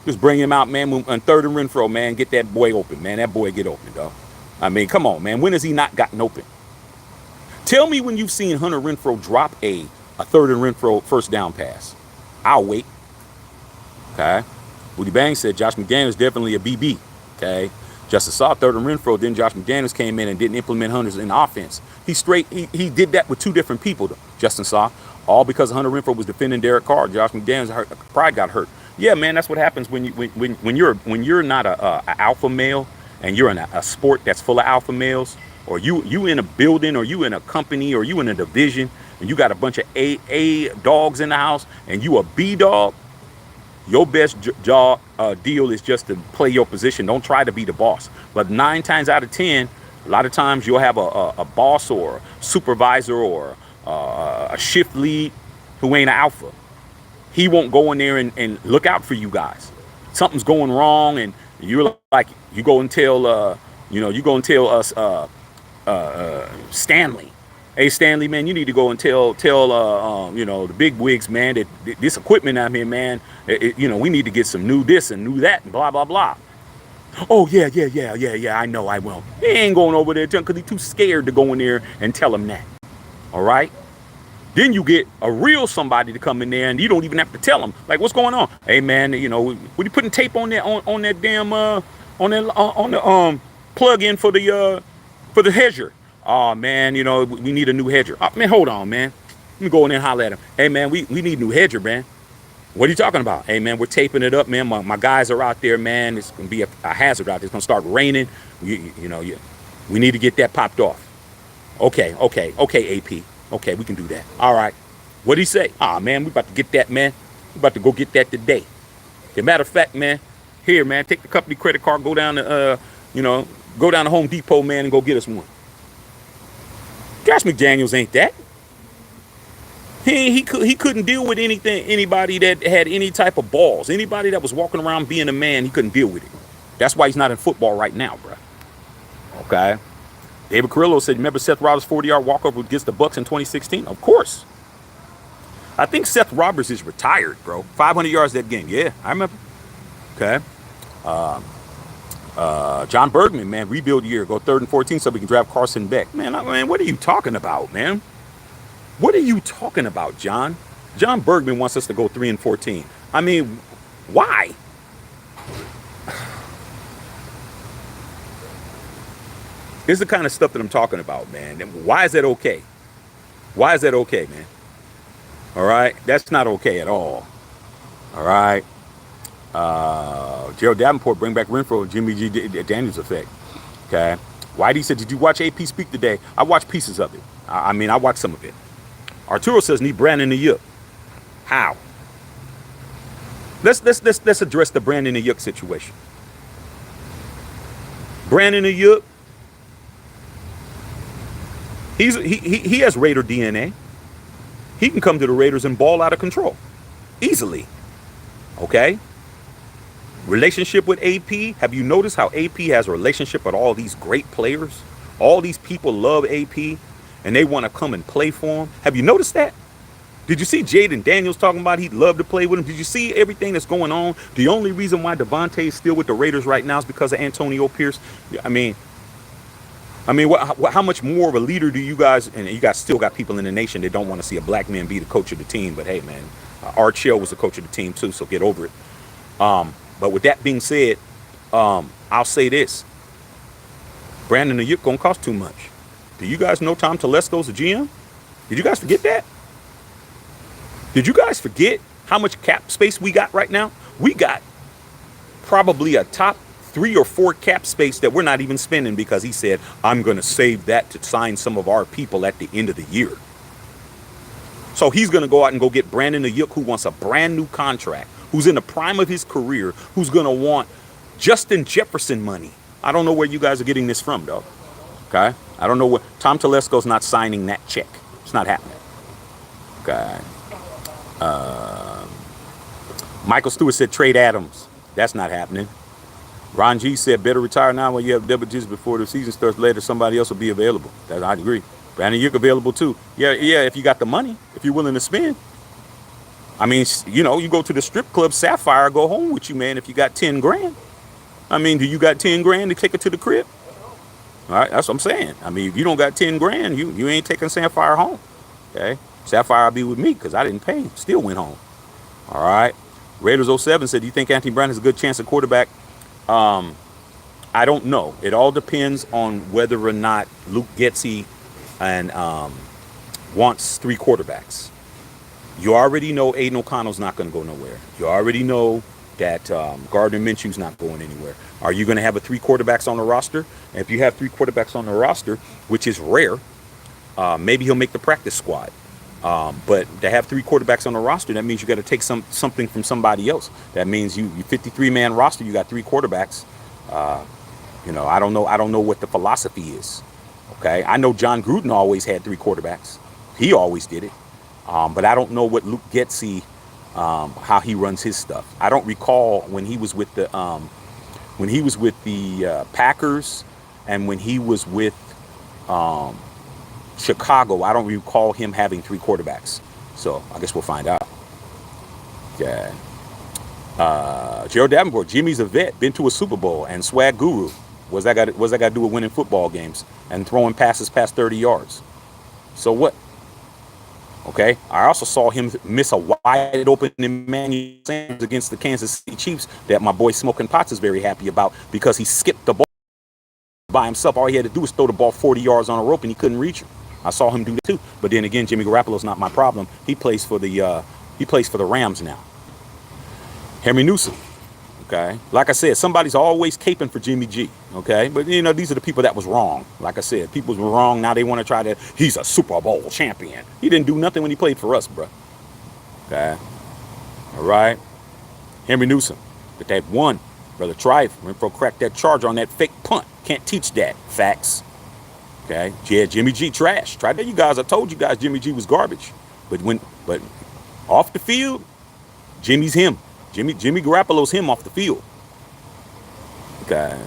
Just bring him out, man. On 3rd and Renfro, man. Get that boy open, man. That boy get open, dog. I mean, come on, man. When has he not gotten open? Tell me when you've seen Hunter Renfrow drop a 3rd and Renfro first down pass. I'll wait. Okay. Booty Bang said Josh McDaniels is definitely a BB. Okay. Justice saw 3rd and Renfro. Then Josh McDaniels came in and didn't implement Hunter's in offense. He did that with 2 different people, though. Justin saw. All because Hunter Renfrow was defending Derek Carr. Josh McDaniels' pride got hurt. Yeah, man, that's what happens when you're not a alpha male and you're in a sport that's full of alpha males, or you in a building, or you in a company, or you in a division, and you got a bunch of A dogs in the house, and you a B dog. Your best deal is just to play your position. Don't try to be the boss. But 9 times out of 10, a lot of times you'll have a boss or a supervisor or a shift lead who ain't an alpha. He won't go in there and look out for you guys. Something's going wrong, and you're like, you go and tell us Stanley. Hey, Stanley, man, you need to go and tell the big wigs, man, that this equipment out here, man, we need to get some new this and new that and blah, blah, blah. Oh, yeah, I know, I will. He ain't going over there because he's too scared to go in there and tell him that. All right? Then you get a real somebody to come in there and you don't even have to tell them. Like, what's going on? Hey, man, when you putting tape on that on that damn on the plug-in for the hedger. Oh, man, we need a new hedger. Oh, man, hold on, man. Let me go in there and holler at him. Hey, man, we need a new hedger, man. What are you talking about? Hey, man, we're taping it up, man. My guys are out there, man. It's going to be a hazard out there. It's going to start raining. We need to get that popped off. Okay, AP. Okay, we can do that. All right. What'd he say? Ah, man, we about to get that, man. We about to go get that today. As a matter of fact, man, here, man, take the company credit card, go down to, go down to Home Depot, man, and go get us one. Josh McDaniels ain't that. He couldn't deal with anybody that had any type of balls. Anybody that was walking around being a man, he couldn't deal with it. That's why he's not in football right now, bro. Okay. David Carrillo said, remember Seth Rollins' 40-yard walkover against the Bucs in 2016? Of course. I think Seth Roberts is retired, bro. 500 yards that game. Yeah, I remember. Okay. John Bergman, man, rebuild year. Go 3rd and 14 so we can draft Carson Beck. Man, what are you talking about, man? What are you talking about, John? John Bergman wants us to go 3 and 14. I mean, why? This is the kind of stuff that I'm talking about, man. Why is that okay? Why is that okay, man? All right? That's not okay at all. All right? Gerald Davenport, bring back Renfro, Jimmy G. Daniels effect. Okay? Whitey said, did you watch AP speak today? I watched pieces of it. I mean, I watched some of it. Arturo says, need Brandon Aiyuk. How? Let's address the Brandon Aiyuk situation. Brandon Aiyuk, he has Raider DNA. He can come to the Raiders and ball out of control easily. Okay? Relationship with AP. Have you noticed how AP has a relationship with all these great players? All these people love AP and they want to come and play for him. Have you noticed that? Did you see Jaden Daniels talking about he'd love to play with him? Did you see everything that's going on? The only reason why Devontae is still with the Raiders right now is because of Antonio Pierce. I mean, how much more of a leader do you guys, and you guys still got people in the nation that don't want to see a black man be the coach of the team, but hey, man, Art Shell was the coach of the team too, so get over it. But with that being said, I'll say this. Brandon Aiyuk gonna cost too much. Do you guys know Tom Telesco's the GM? Did you guys forget that? Did you guys forget how much cap space we got right now? We got probably a top 3 or 4 cap space that we're not even spending because he said, I'm going to save that to sign some of our people at the end of the year. So he's going to go out and go get Brandon Aiyuk, who wants a brand new contract, who's in the prime of his career, who's going to want Justin Jefferson money. I don't know where you guys are getting this from, though. Okay? I don't know what. Tom Telesco's not signing that check. It's not happening. Okay. Michael Stewart said trade Adams. That's not happening. Ron G said better retire now when you have double digits before the season starts later. Somebody else will be available. That I agree. Brandon Aiyuk available too. Yeah. If you got the money, if you're willing to spend. I mean, you know, you go to the strip club Sapphire, go home with you, man. If you got 10 grand. I mean, do you got 10 grand to take it to the crib? All right, that's what I'm saying. I mean, if you don't got 10 grand, you ain't taking Sapphire home. Okay. Sapphire will be with me because I didn't pay. Still went home. All right. Raiders 07 said, do you think Anthony Brown has a good chance at quarterback? I don't know. It all depends on whether or not Luke Getsy and wants 3 quarterbacks. You already know Aiden O'Connell's not going to go nowhere. You already know that Gardner Minshew's not going anywhere. Are you going to have 3 quarterbacks on the roster? And if you have 3 quarterbacks on the roster, which is rare, maybe he'll make the practice squad. But to have 3 quarterbacks on the roster, that means you got to take something from somebody else. That means you 53-man roster, you got 3 quarterbacks. You know, I don't know what the philosophy is. Okay, I know John Gruden always had 3 quarterbacks. He always did it. But I don't know what Luke Getsy, how he runs his stuff. I don't recall when he was with the Packers and when he was with Chicago, I don't recall him having 3 quarterbacks. So I guess we'll find out. Okay. Gerald Davenport, Jimmy's a vet, been to a Super Bowl, and swag guru. What's that got to do with winning football games and throwing passes past 30 yards? So what? Okay. I also saw him miss a wide open Emmanuel Sanders against the Kansas City Chiefs that my boy Smoking Potts is very happy about because he skipped the ball by himself. All he had to do was throw the ball 40 yards on a rope and he couldn't reach it. I saw him do that too. But then again, Jimmy Garoppolo's not my problem. He plays for the Rams now. Henry Newsom. Okay. Like I said, somebody's always caping for Jimmy G. Okay. But, you know, these are the people that was wrong. Like I said, people were wrong. Now they want to try to, he's a Super Bowl champion. He didn't do nothing when he played for us, bro. Okay. All right. Henry Newsom. But that one, Brother Trife, Renfro cracked that charge on that fake punt. Can't teach that. Facts. Okay. Yeah, Jimmy G trash. Try that, you guys. I told you guys Jimmy G was garbage. But off the field, Jimmy's him. Jimmy Garoppolo's him off the field. Okay.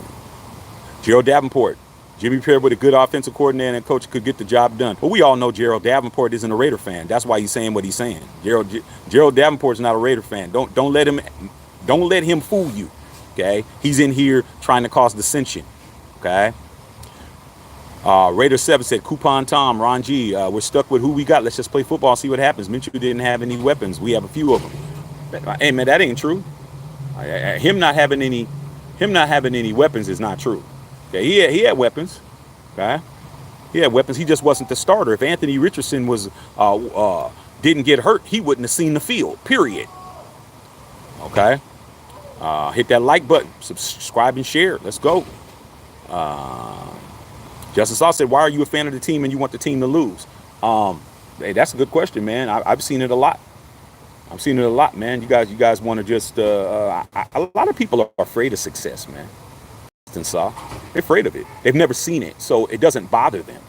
Gerald Davenport. Jimmy paired with a good offensive coordinator and coach could get the job done. But we all know Gerald Davenport isn't a Raider fan. That's why he's saying what he's saying. Gerald Davenport's not a Raider fan. Don't let him fool you. Okay, he's in here trying to cause dissension. Okay. Raider 7 said, Coupon Tom, Ron G, we're stuck with who we got. Let's just play football, see what happens. Minshew didn't have any weapons. We have a few of them. Hey man, that ain't true. Him not having any weapons is not true. Okay, he had weapons. Okay, he had weapons. He just wasn't the starter. If Anthony Richardson was didn't get hurt, he wouldn't have seen the field. Period. Okay, hit that like button, subscribe and share. Let's go. Justice Saw said, "Why are you a fan of the team and you want the team to lose?" Hey, that's a good question, man. I've seen it a lot. I've seen it a lot, man. You guys want to just a lot of people are afraid of success, man. Saw. They're afraid of it. They've never seen it, so it doesn't bother them.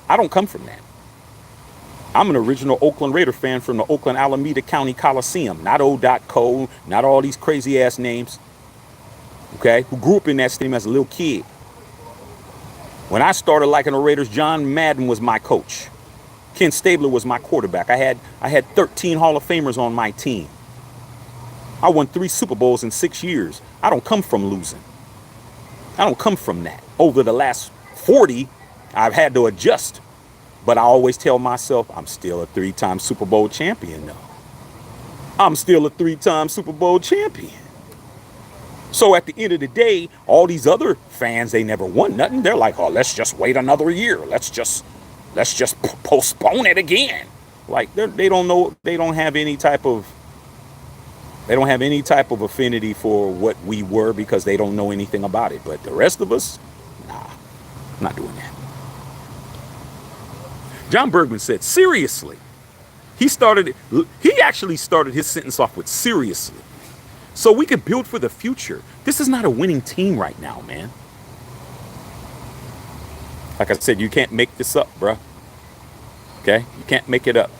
I don't come from that. I'm an original Oakland Raider fan from the Oakland Alameda County Coliseum, not O.co, not all these crazy ass names. Okay, who grew up in that stadium as a little kid. When I started liking the Raiders, John Madden was my coach. Ken Stabler was my quarterback. I had 13 Hall of Famers on my team. I won 3 Super Bowls in 6 years. I don't come from losing. I don't come from that. Over the last 40, I've had to adjust. But I always tell myself, I'm still a 3-time Super Bowl champion, though. I'm still a 3-time Super Bowl champion. So at the end of the day, all these other fans, they never won nothing. They're like, oh, let's just wait another year. Let's just postpone it again. Like they don't know. They don't have any type of affinity for what we were because they don't know anything about it. But the rest of us, nah, I'm not doing that. John Bergman said, seriously. He actually started his sentence off with seriously. So we can build for the future. This is not a winning team right now, man. Like I said, you can't make this up, bruh. Okay? You can't make it up.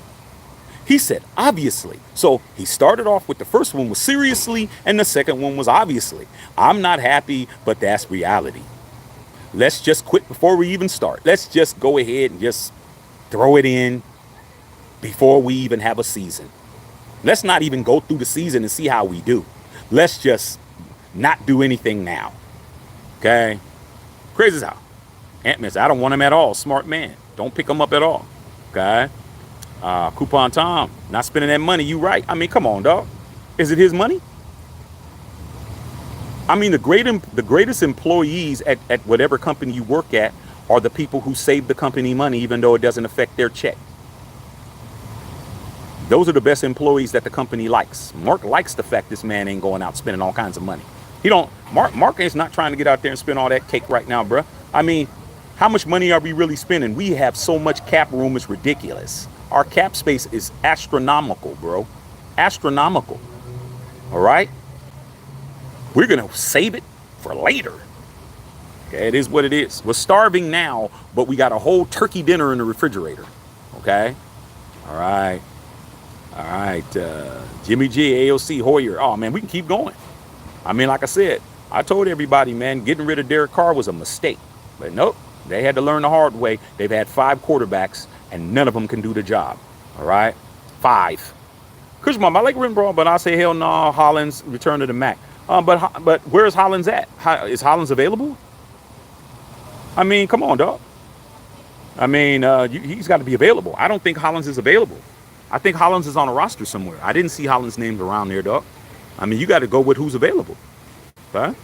He said, obviously. So he started off with the first one was seriously, and the second one was obviously. I'm not happy, but that's reality. Let's just quit before we even start. Let's just go ahead and just throw it in before we even have a season. Let's not even go through the season and see how we do. Let's just not do anything now. Okay? Crazy as how. Ant-Man said, I don't want him at all. Smart man. Don't pick him up at all. Okay? Coupon Tom, not spending that money. You right. I mean, come on, dog. Is it his money? I mean, the greatest employees at whatever company you work at are the people who save the company money, even though it doesn't affect their check. Those are the best employees that the company likes. Mark likes the fact this man ain't going out spending all kinds of money. Mark is not trying to get out there and spend all that cake right now, bruh. I mean, how much money are we really spending? We have so much cap room, it's ridiculous. Our cap space is astronomical, bro. Astronomical. All right? We're going to save it for later. Okay, it is what it is. We're starving now, but we got a whole turkey dinner in the refrigerator. Okay? All right. All right. Jimmy G, AOC, Hoyer. Oh, man, we can keep going. I mean, like I said, I told everybody, man, getting rid of Derek Carr was a mistake. But nope, they had to learn the hard way. They've had 5 quarterbacks, and none of them can do the job. All right? 5. Kushma, I like Renfro, but I say hell no, Hollins, return to the MAC. But where's Hollins at? Is Hollins available? I mean, come on, dog. I mean, he's got to be available. I don't think Hollins is available. I think Hollins is on a roster somewhere. I didn't see Hollins' names around there, dog. I mean, you got to go with who's available. Okay?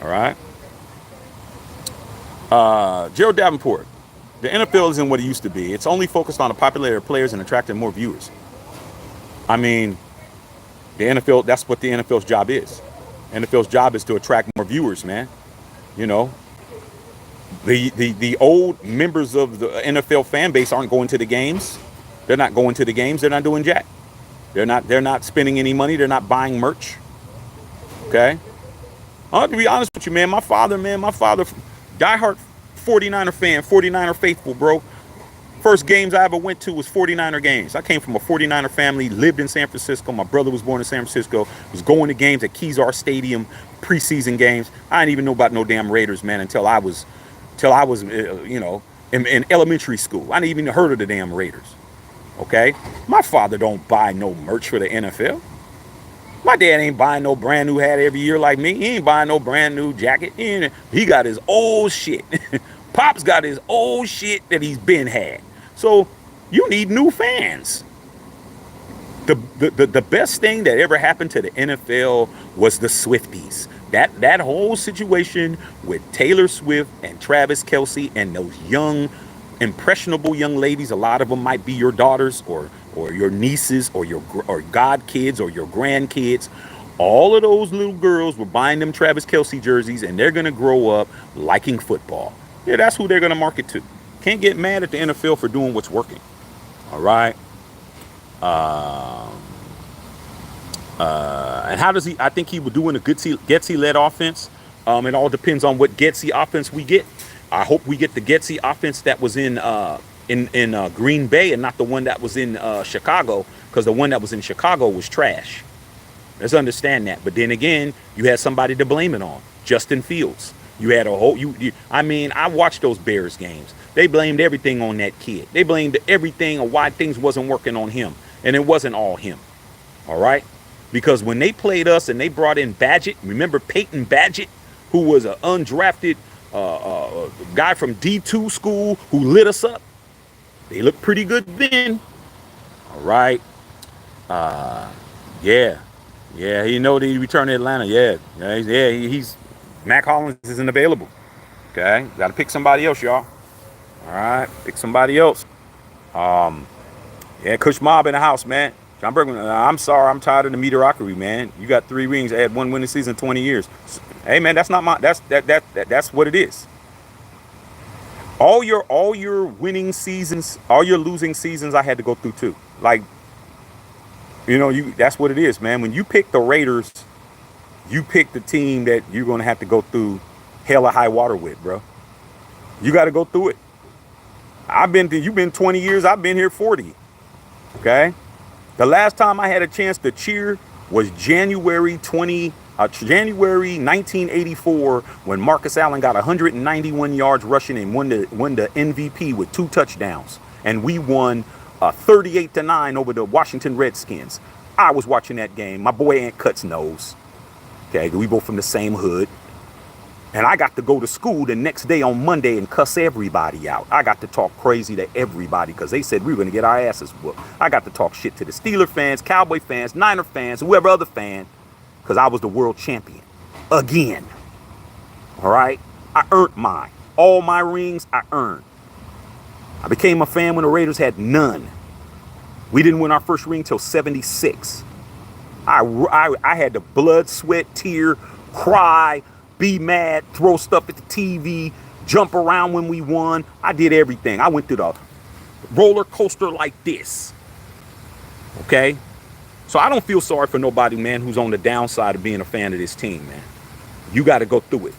All right. Gerald Davenport. The NFL isn't what it used to be. It's only focused on the popularity of players and attracting more viewers. I mean, the NFL, that's what the NFL's job is. NFL's job is to attract more viewers, man. You know, the old members of the NFL fan base aren't going to the games. They're not going to the games. They're not doing jack. They're not spending any money. They're not buying merch. Okay? I have to be honest with you, man. My father, diehard 49er fan, 49er faithful, bro. First games I ever went to was 49er games. I came from a 49er family, lived in San Francisco. My brother was born in San Francisco, was going to games at Kezar Stadium, preseason games. I didn't even know about no damn Raiders, man, until I was till I was, in elementary school. I didn't even heard of the damn Raiders. Okay? My father don't buy no merch for the NFL. My dad ain't buying no brand new hat every year like me. He ain't buying no brand new jacket. He got his old shit. Pop's got his old shit that he's been had. So you need new fans. The best thing that ever happened to the NFL was the Swifties. That whole situation with Taylor Swift and Travis Kelce and those young, impressionable young ladies. A lot of them might be your daughters or your nieces or godkids or your grandkids. All of those little girls were buying them Travis Kelce jerseys, and they're gonna grow up liking football. Yeah, that's who they're gonna market to. Can't get mad at the NFL for doing what's working. All right. And how does he? I think he would do in a good Getsy-led offense. It all depends on what Getsy offense we get. I hope we get the Getsy offense that was in Green Bay and not the one that was in Chicago, because the one that was in Chicago was trash. Let's understand that. But then again, you had somebody to blame it on, Justin Fields. You had a whole. I watched those Bears games. They blamed everything on that kid. They blamed everything on why things wasn't working on him, and it wasn't all him. All right, because when they played us and they brought in Badgett, remember Peyton Badgett, who was an undrafted guy from D2 school who lit us up. They looked pretty good then. All right. Yeah. You know that he returned to Atlanta. He's Mac Hollins isn't available. Okay, got to pick somebody else, y'all. All right, pick somebody else. Kush Mob in the house, man. John Bergman, I'm sorry, I'm tired of the mediocrity, man. You got 3 rings, I had 1 winning season in 20 years. Hey, man, that's not my. That's what it is. All your winning seasons, all your losing seasons, I had to go through too. Like, that's what it is, man. When you pick the Raiders, you pick the team that you're gonna have to go through hell or high water with, bro. You got to go through it. You've been 20 years, I've been here 40. Okay? The last time I had a chance to cheer was January 1984, when Marcus Allen got 191 yards rushing and won the MVP with 2 touchdowns. And we won 38-9 over the Washington Redskins. I was watching that game. My boy Aunt Cuts knows. Okay, we both from the same hood. And I got to go to school the next day on Monday and cuss everybody out. I got to talk crazy to everybody because they said we were going to get our asses whooped. I got to talk shit to the Steeler fans, Cowboy fans, Niner fans, whoever other fan, because I was the world champion. Again. All right? I earned mine. All my rings, I earned. I became a fan when the Raiders had none. We didn't win our first ring till 76. I had the blood, sweat, tear, cry, be mad, throw stuff at the TV, jump around when we won. I did everything. I went through the roller coaster like this. Okay? So I don't feel sorry for nobody, man, who's on the downside of being a fan of this team, man. You got to go through it.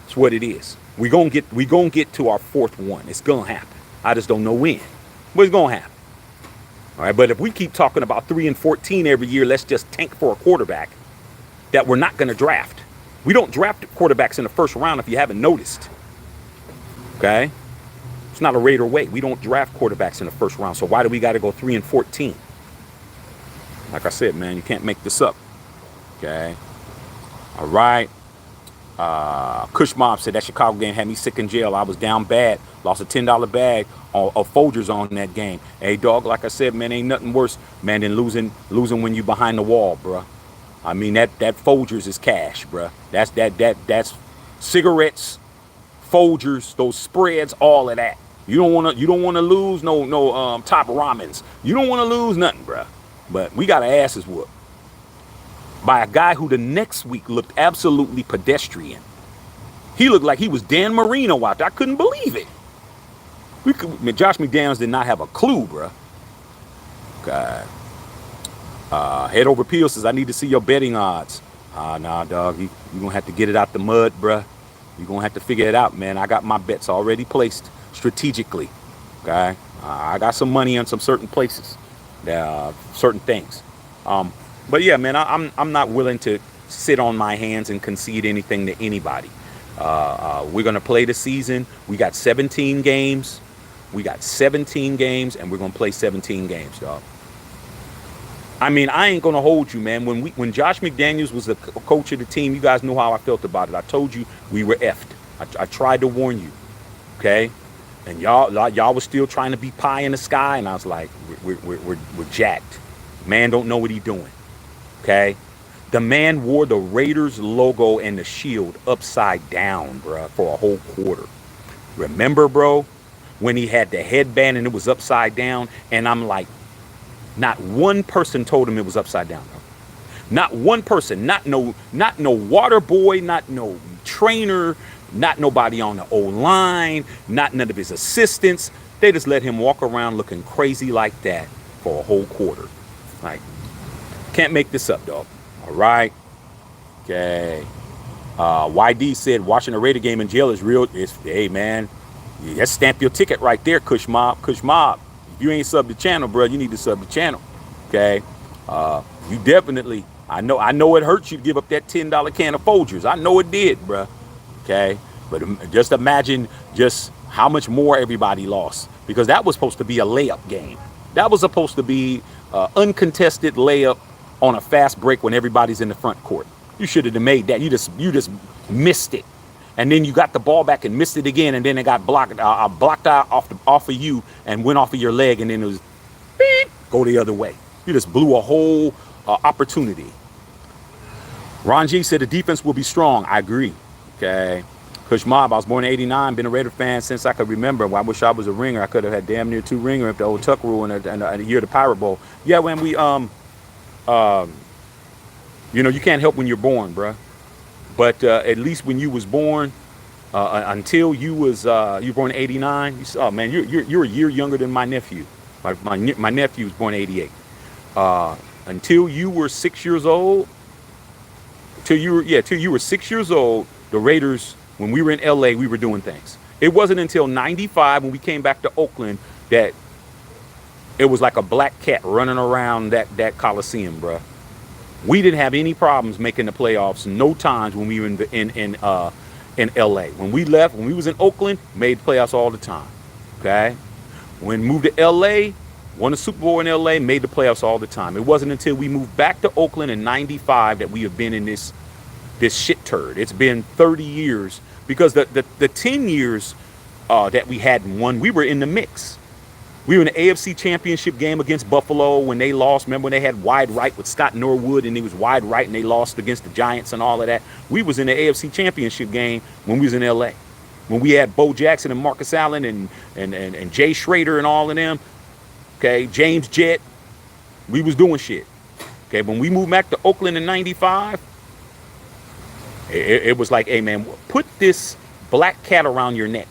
It's what it is. We gonna get to our 4th one. It's gonna happen. I just don't know when, but it's gonna happen. All right, but if we keep talking about 3-14 every year, let's just tank for a quarterback that we're not gonna draft. We don't draft quarterbacks in the 1st round if you haven't noticed. Okay, it's not a Raider way. We don't draft quarterbacks in the 1st round. So why do we got to go 3-14? Like I said, man, you can't make this up. Okay. All right. Kush Mob said that Chicago game had me sick in jail. I was down bad. Lost a $10 bag of Folgers on that game. Hey, dog, like I said, man, ain't nothing worse, man, than losing when you behind the wall, bruh. I mean, that Folgers is cash, bruh. That's cigarettes, Folgers, those spreads, all of that. You don't wanna lose no top ramens. You don't wanna lose nothing, bruh. But we got our asses whooped by a guy who the next week looked absolutely pedestrian. He looked like he was Dan Marino out there. I couldn't believe it. Josh McDaniels did not have a clue, bruh. God. Head Over Peel says, I need to see your betting odds. Nah, dog. You going to have to get it out the mud, bruh. You're going to have to figure it out, man. I got my bets already placed strategically. Okay? I got some money on some certain places. Certain things. But yeah, man, I'm not willing to sit on my hands and concede anything to anybody. We're going to play the season. We got 17 games. We got 17 games, and we're going to play 17 games, dog. I mean, I ain't going to hold you, man. When Josh McDaniels was the coach of the team, you guys know how I felt about it. I told you we were effed. I tried to warn you, okay? And y'all was still trying to be pie in the sky, and I was like, we're jacked. Man don't know what he doing, okay? The man wore the Raiders logo and the shield upside down, bro, for a whole quarter. Remember, bro, when he had the headband and it was upside down? And I'm like, not one person told him it was upside down, bro. Not one person, not no water boy, not no trainer, not nobody on the O-line, not none of his assistants. They just let him walk around looking crazy like that for a whole quarter. Like, can't make this up, dog. All right. Okay. YD said watching a Raider game in jail is real. Hey, man, just stamp your ticket right there, Kush Mob. Kush Mob. If you ain't sub the channel, bro, you need to sub the channel. Okay. You definitely, I know it hurts you to give up that $10 can of Folgers. I know it did, bro. Okay. But just imagine just how much more everybody lost, because that was supposed to be a layup game. That was supposed to be uncontested layup on a fast break when everybody's in the front court. You should have made that. You just missed it, and then you got the ball back and missed it again, and then it got blocked out off of you and went off of your leg, and then it was beep, go the other way. You just blew a whole opportunity. Ron G said the defense will be strong. I agree. Okay. Kush Mob, I was born in '89, been a Raider fan since I could remember. Well, I wish I was a ringer. I could have had damn near 2 ringers if the old Tuck rule and a year of the Pirate Bowl. Yeah, when we you know, you can't help when you're born, bruh. But at least when you was born, until you were born in '89. Oh man, you're a year younger than my nephew. My nephew was born in '88. Until you were 6 years old, till you were 6 years old, the Raiders, when we were in LA, we were doing things. It wasn't until '95 when we came back to Oakland that it was like a black cat running around that Coliseum, bruh. We didn't have any problems making the playoffs. No times when we were in LA. When we left, when we was in Oakland, made playoffs all the time. Okay? When we moved to LA, won the Super Bowl in LA, made the playoffs all the time. It wasn't until we moved back to Oakland in '95 that we have been in this shit turd. It's been 30 years, because the 10 years that we hadn't won, we were in the mix. We were in the AFC Championship game against Buffalo when they lost. Remember when they had wide right with Scott Norwood, and he was wide right and they lost against the Giants and all of that? We was in the AFC Championship game when we was in LA. When we had Bo Jackson and Marcus Allen and Jay Schrader and all of them. Okay, James Jett. We was doing shit. Okay, when we moved back to Oakland in '95, it was like, hey man, put this black cat around your neck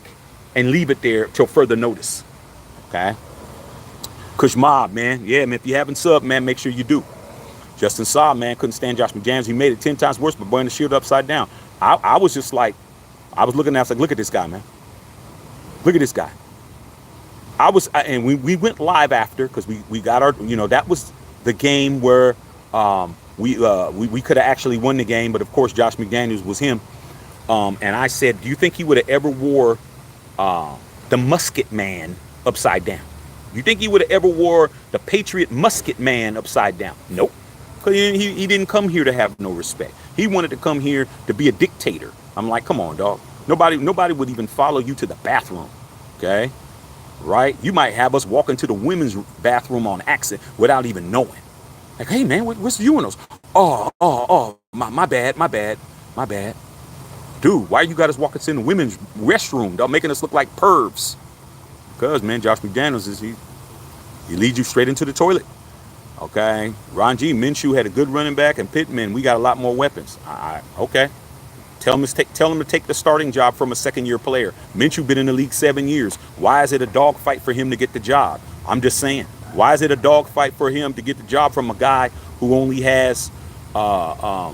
and leave it there till further notice. Okay. Kush Mob, man. Yeah, man, if you haven't subbed, man, make sure you do. Justin Saab, man, couldn't stand Josh McDaniels. He made it 10 times worse by wearing the shield upside down. I was just like, I was looking at it, I was like, look at this guy, man. Look at this guy. And we went live after, because we got our, you know, that was the game where we could have actually won the game, but of course Josh McDaniels was him. And I said, do you think he would have ever wore the Musket Man upside down? You think he would have ever wore the Patriot Musket Man upside down? Nope. Because he didn't come here to have no respect. He wanted to come here to be a dictator. I'm like, come on, dog. Nobody would even follow you to the bathroom. Okay? Right? You might have us walk into the women's bathroom on accident without even knowing. Like, hey, man, what's you in those? Oh, my bad. Dude, why you got us walking in the women's restroom, dog, making us look like pervs? Because, man, Josh McDaniels, he leads you straight into the toilet. Okay? Ron G, Minshew had a good running back, and Pittman, we got a lot more weapons. Okay. Tell him to take the starting job from a second-year player. Minshew been in the league 7 years. Why is it a dogfight for him to get the job? I'm just saying. Why is it a dogfight for him to get the job from a guy who only has, how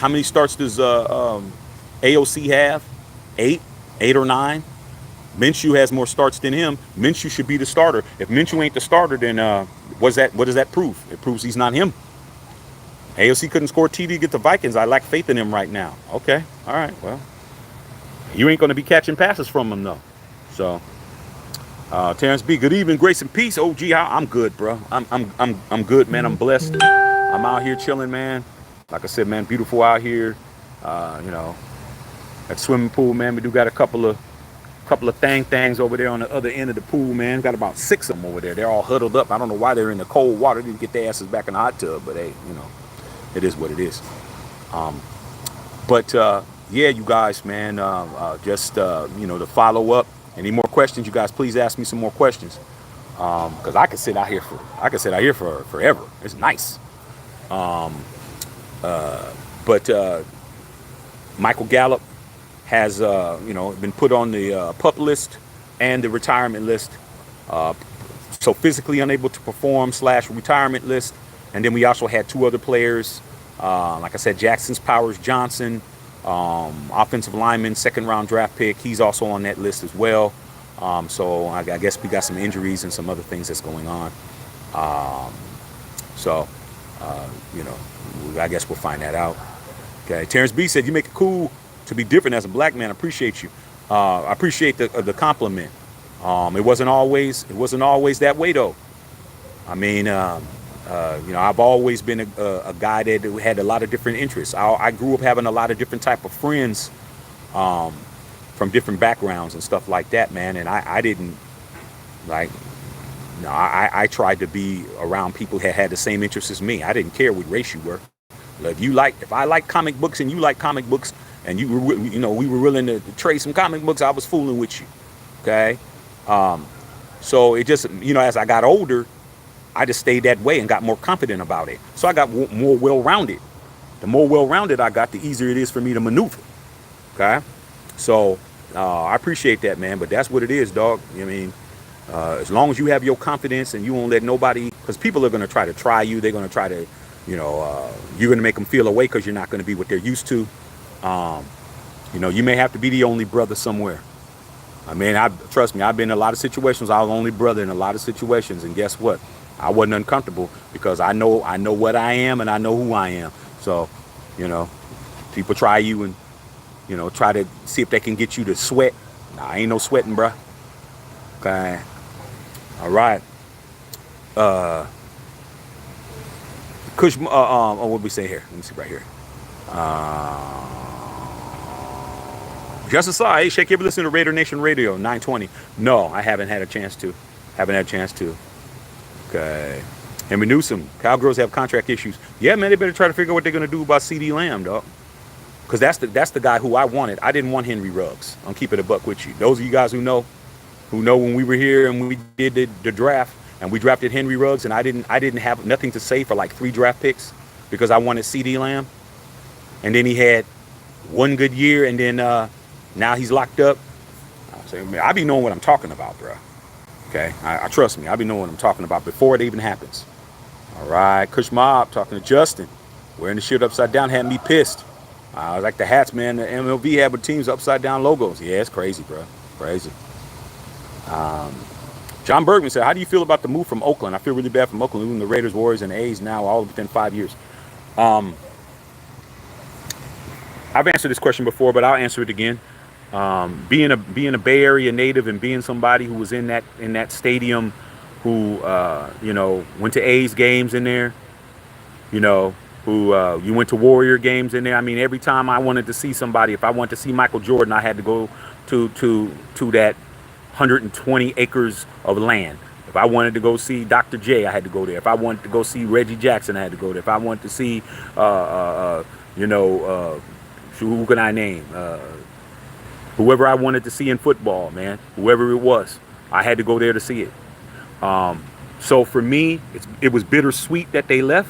many starts does AOC have? 8 or 9? Minshew has more starts than him. Minshew should be the starter. If Minshew ain't the starter, then what does that prove? It proves he's not him. AOC couldn't score TD to get the Vikings. I lack faith in him right now. Okay. All right. Well, You ain't going to be catching passes from him, though. So, Terrence B, good evening, grace and peace. OG, I'm good, bro. I'm good, man. I'm blessed. I'm out here chilling, man. Like I said, man, beautiful out here. You know, at swimming pool, man, we do got a couple of things over there on the other end of the pool, man. Got about 6 of them over there. They're all huddled up. I don't know why they're in the cold water. They need to get their asses back in the hot tub, but hey, you know, it is what it is. But yeah, you guys, man, just you know, to follow up. Any more questions, you guys? Please ask me some more questions, because I could sit out here for forever. It's nice. But Michael Gallup has you know, been put on the PUP list and the retirement list. So physically unable to perform / retirement list. And then we also had 2 other players, like I said, Jackson's Powers Johnson, offensive lineman, 2nd round draft pick. He's also on that list as well. So I guess we got some injuries and some other things that's going on. So you know, I guess we'll find that out. Okay. Terrence B said, you make it cool to be different as a black man. I appreciate you. I appreciate the compliment. It wasn't always that way, though. I mean, you know, I've always been a guy that had a lot of different interests. I grew up having a lot of different type of friends from different backgrounds and stuff like that, man. And I didn't like, no, I tried to be around people that had the same interests as me. I didn't care what race you were. If I like comic books and you like comic books and you were, you know, we were willing to trade some comic books, I was fooling with you. Okay. So it just, you know, as I got older, I just stayed that way and got more confident about it. So I got more well-rounded. The more well-rounded I got, the easier it is for me to maneuver. Okay. So I appreciate that, man. But that's what it is, dog. I mean, as long as you have your confidence and you won't let nobody, because people are going to try you. They're going to try to, you know, you're going to make them feel away because you're not going to be what they're used to. You know, you may have to be the only brother somewhere. I mean, trust me, I've been in a lot of situations. I was the only brother in a lot of situations. And guess what? I wasn't uncomfortable because I know what I am and I know who I am. So, you know, people try you and, you know, try to see if they can get you to sweat. Nah, ain't no sweating, bruh. Okay. All right. Kush, what did we say here? Let me see right here. Just a side. Hey, Shaq, you ever listen to Raider Nation Radio 920? No, I haven't had a chance to. Okay. Henry Newsom. Cowgirls have contract issues. Yeah, man, they better try to figure out what they're going to do about CD Lamb, dog. Because that's the guy who I wanted. I didn't want Henry Ruggs. I'm keeping it a buck with you. Those of you guys who know when we were here and we did the draft and we drafted Henry Ruggs and I didn't have nothing to say for like 3 draft picks because I wanted CD Lamb. And then he had one good year and then now he's locked up. I be knowing what I'm talking about, bro. Okay, I trust me. I be knowing what I'm talking about before it even happens. All right, Kush Mob talking to Justin. Wearing the shit upside down had me pissed. I like the hats, man. The MLB had with teams upside down logos. Yeah, it's crazy, bro. Crazy. John Bergman said, how do you feel about the move from Oakland? I feel really bad from Oakland, losing the Raiders, Warriors, and A's now all within 5 years. I've answered this question before, but I'll answer it again. Being a Bay Area native and being somebody who was in that stadium, who you know, went to A's games in there, you know, who you went to Warrior games in there. I mean, every time I wanted to see somebody, if I wanted to see Michael Jordan, I had to go to that 120 acres of land. If I wanted to go see Dr. J, I had to go there. If I wanted to go see Reggie Jackson, I had to go there. If I wanted to see, you know, who can I name? Whoever I wanted to see in football, man, whoever it was, I had to go there to see it. So for me, it was bittersweet that they left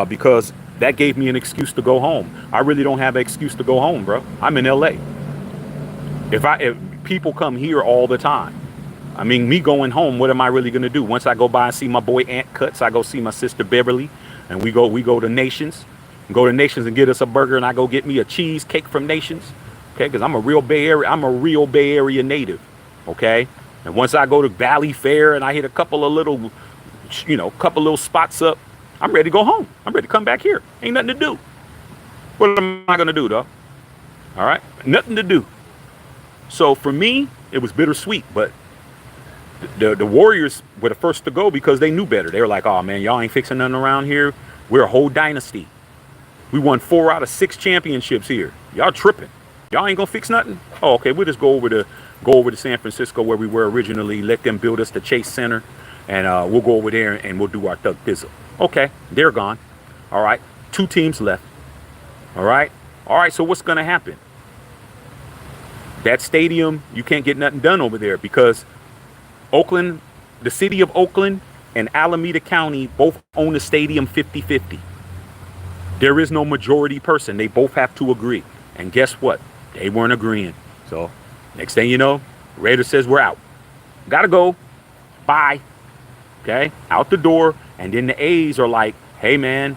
because that gave me an excuse to go home. I really don't have an excuse to go home, bro. I'm in LA. If people come here all the time, I mean, me going home, what am I really gonna do? Once I go by and see my boy Aunt Cuts, I go see my sister Beverly, and we go to Nations, and get us a burger, and I go get me a cheesecake from Nations, okay? Because I'm a real Bay Area native, okay? And once I go to Valley Fair and I hit a couple of little spots up, I'm ready to go home. I'm ready to come back here. Ain't nothing to do. What am I gonna do, though? All right, nothing to do. So for me, it was bittersweet, but the Warriors were the first to go because they knew better. They were like, oh man, y'all ain't fixing nothing around here. We're a whole dynasty. We won 4 out of 6 championships here. Y'all tripping. Y'all ain't gonna fix nothing? Oh, okay, we'll just go over to San Francisco where we were originally, let them build us the Chase Center, and we'll go over there and we'll do our thug thizzle. Okay, they're gone. All right, 2 teams left. All right, so what's gonna happen? That stadium, you can't get nothing done over there because Oakland, the city of Oakland and Alameda County both own the stadium 50-50. There is no majority person. They both have to agree. And guess what? They weren't agreeing. So next thing you know, Raiders says we're out. Gotta go. Bye. Okay? Out the door. And then the A's are like, hey man,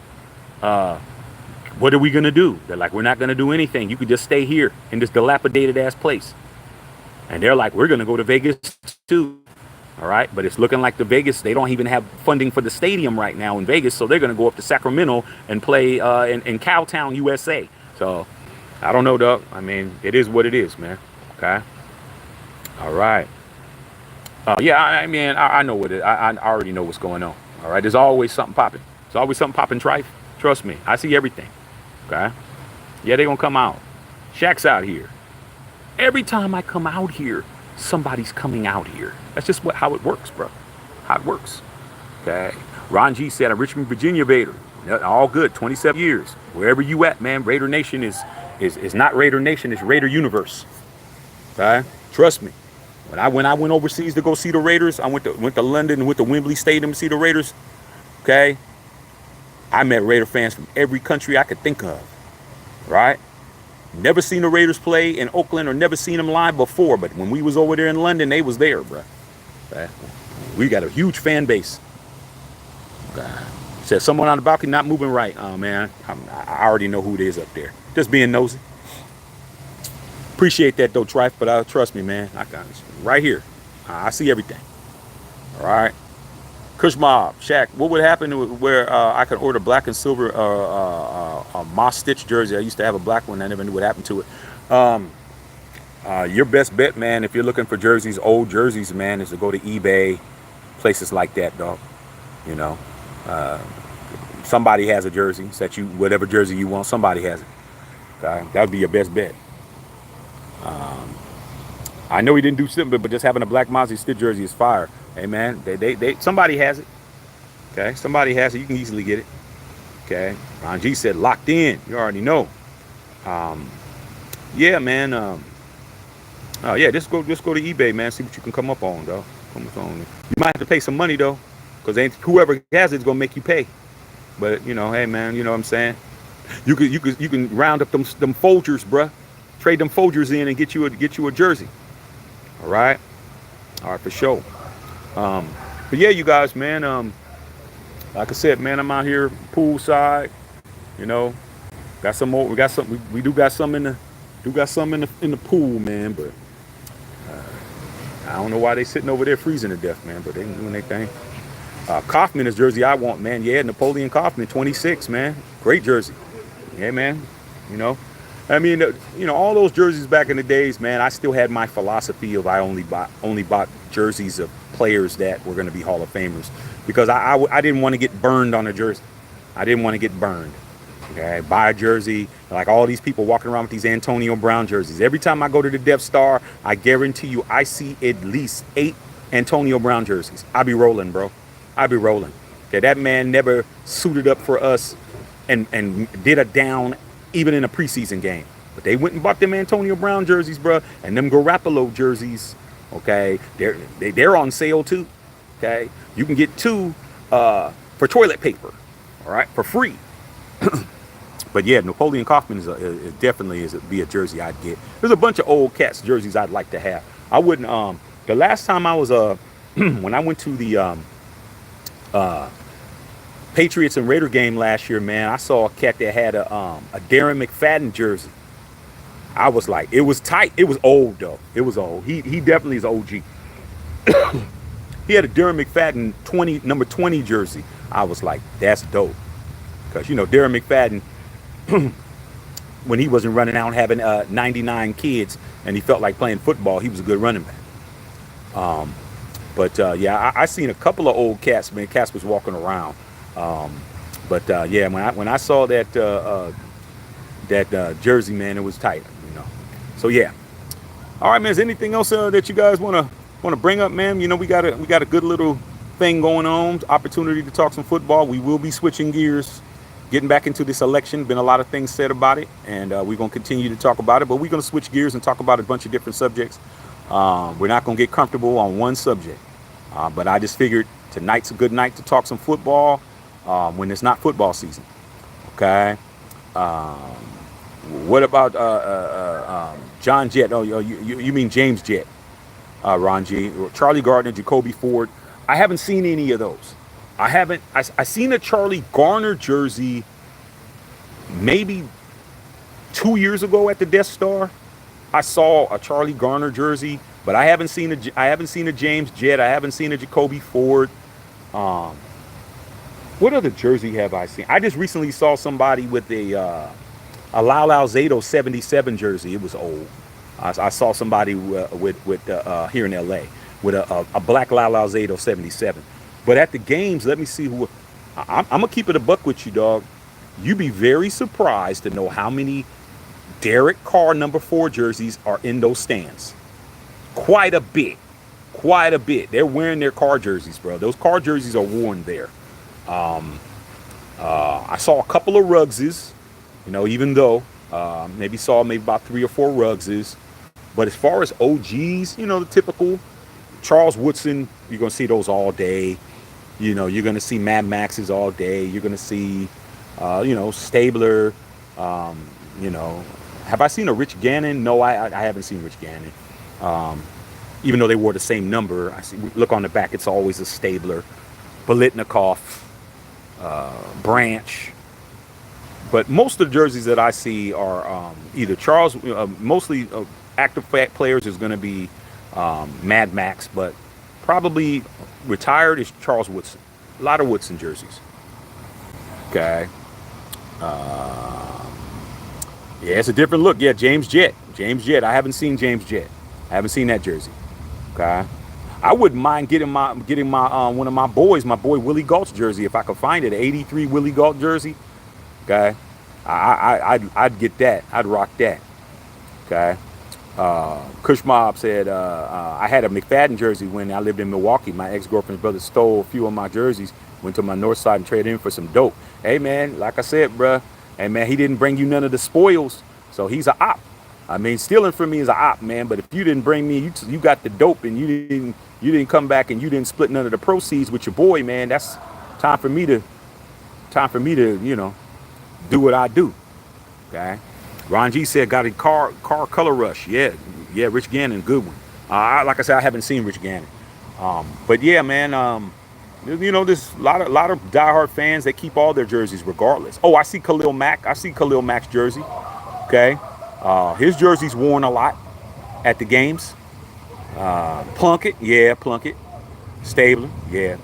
what are we gonna do? They're like, we're not gonna do anything. You could just stay here in this dilapidated ass place. And they're like, we're gonna go to Vegas too. All right, but it's looking like the Vegas, they don't even have funding for the stadium right now in Vegas, so they're going to go up to Sacramento and play in Cowtown, USA. So, I don't know, Doug. I mean, it is what it is, man. Okay? All right. Yeah, I mean, I know what it is. I already know what's going on. All right, there's always something popping. There's always something popping, Trife. Trust me, I see everything. Okay? Yeah, they're going to come out. Shaq's out here. Every time I come out here, somebody's coming out here. That's just how it works, bro. How it works. Okay. Ron G said, a Richmond, Virginia Raider. All good. 27 years. Wherever you at, man. Raider Nation is not Raider Nation. It's Raider Universe. Okay. Trust me. When I went overseas to go see the Raiders, I went to London and went to Wembley Stadium to see the Raiders. Okay. I met Raider fans from every country I could think of. Right. Never seen the Raiders play in Oakland or never seen them live before, but when we was over there in London, they was there, bro. Okay. We got a huge fan base. Okay. Said someone on the balcony not moving right. Oh man, I already know who it is up there. Just being nosy. Appreciate that though, Trife, but trust me, man. I got it right here. I see everything. All right. Kush Mob, Shaq, what would happen where I could order black and silver a moss stitch jersey? I used to have a black one. I never knew what happened to it. Your best bet, man, if you're looking for jerseys, old jerseys, man, is to go to eBay, places like that, dog. You know, somebody has a jersey. Set you whatever jersey you want. Somebody has it. Okay? That would be your best bet. I know he didn't do simple, but just having a black Mozzie stitch jersey is fire. Hey man, they somebody has it. Okay, somebody has it. You can easily get it. Okay, Ron G said locked in. You already know. Yeah, man. Yeah, just go to eBay, man. See what you can come up on, though. You might have to pay some money though, because whoever has it's gonna make you pay. But you know, hey man, you know what I'm saying? You can round up them Folgers, bruh. Trade them Folgers in and get you a jersey. All right, for sure. But yeah, you guys, man. Like I said, man, I'm out here poolside. You know, got some more. We got some. We do got some in the pool, man. But I don't know why they sitting over there freezing to death, man. But they doing their thing. Kaufman is jersey I want, man. Yeah, Napoleon Kaufman, 26, man. Great jersey. Yeah, man. You know, I mean, you know, all those jerseys back in the days, man. I still had my philosophy of I only bought jerseys of players that were going to be Hall of Famers, because I didn't want to get burned on a jersey. I didn't want to get burned. Okay, buy a jersey like all these people walking around with these Antonio Brown jerseys. Every time I go to the Death Star, I guarantee you I see at least 8 Antonio Brown jerseys. I be rolling, bro. I be rolling. Okay, that man never suited up for us and did a down even in a preseason game. But they went and bought them Antonio Brown jerseys, bro, and them Garoppolo jerseys. Okay, they're on sale too. Okay, you can get 2 for toilet paper. All right, for free. But yeah, Napoleon Kaufman is definitely be a jersey I'd get. There's a bunch of old cats jerseys I'd like to have. I wouldn't. The last time I was when I went to the Patriots and Raider game last year, man, I saw a cat that had a Darren McFadden jersey. I was like, it was tight. It was old though. It was old. He definitely is OG. He had a Darren McFadden number 20 jersey. I was like, that's dope. Because you know Darren McFadden, when he wasn't running out having 99 kids, and he felt like playing football, he was a good running back. But yeah, I seen a couple of old cats, man. Cats was walking around. But yeah, when I saw that jersey, man, it was tight, you know. So yeah. All right, man. Is there anything else that you guys wanna bring up, man? You know, we got a good little thing going on. Opportunity to talk some football. We will be switching gears, getting back into this election. Been a lot of things said about it, and we're gonna continue to talk about it. But we're gonna switch gears and talk about a bunch of different subjects. We're not gonna get comfortable on one subject, but I just figured tonight's a good night to talk some football when it's not football season. Okay. What about John Jett? Oh, you mean James Jett, Ron G, Charlie Gardner, Jacoby Ford. I haven't seen any of those. I seen a Charlie Garner jersey maybe 2 years ago at the Death Star. I saw a Charlie Garner jersey, but I haven't seen a James Jett. I haven't seen a Jacoby Ford. What other jersey have I seen? I just recently saw somebody with a Lyle Alzado 77 jersey. It was old. I saw somebody with here in LA with a black Lyle Alzado 77. But at the games, let me see who. I'm gonna keep it a buck with you, dog. You'd be very surprised to know how many Derek Carr #4 jerseys are in those stands. Quite a bit. Quite a bit. They're wearing their Carr jerseys, bro. Those Carr jerseys are worn there. I saw a couple of Ruggses, you know, even though maybe about 3 or 4 Ruggses. But as far as OGs, you know, the typical Charles Woodson, you're going to see those all day. You know, you're going to see Mad Maxes all day. You're going to see, you know, Stabler. You know, have I seen a Rich Gannon? No, I haven't seen Rich Gannon. Even though they wore the same number, I see. Look on the back; it's always a Stabler, Bolitnikoff, Branch. But most of the jerseys that I see are either Charles. Mostly active players is going to be Mad Max, but probably retired is Charles Woodson. A lot of Woodson jerseys. Okay. Yeah, it's a different look. Yeah, James Jett. James Jett. I haven't seen James Jett. I haven't seen that jersey. Okay. I wouldn't mind getting my one of my boys, my boy Willie Galt's jersey if I could find it. 83 Willie Galt jersey. Okay. I'd get that. I'd rock that. Okay. Kush Mob said I had a McFadden jersey when I lived in Milwaukee. My ex-girlfriend's brother stole a few of my jerseys, went to my north side and traded in for some dope. Hey man, like I said, bruh, hey man, he didn't bring you none of the spoils, so he's a op. I mean, stealing from me is a op, man. But if you didn't bring me, you got the dope, and you didn't come back and you didn't split none of the proceeds with your boy, man. That's time for me to you know, do what I do. Okay. Ron G said got a car color rush. Yeah, Rich Gannon, good one. Like I said, I haven't seen Rich Gannon. But yeah, man, you know, there's a lot of diehard fans that keep all their jerseys regardless. Oh, I see Khalil Mack. I see Khalil Mack's jersey. Okay. His jersey's worn a lot at the games. Plunkett. Stabler, yeah.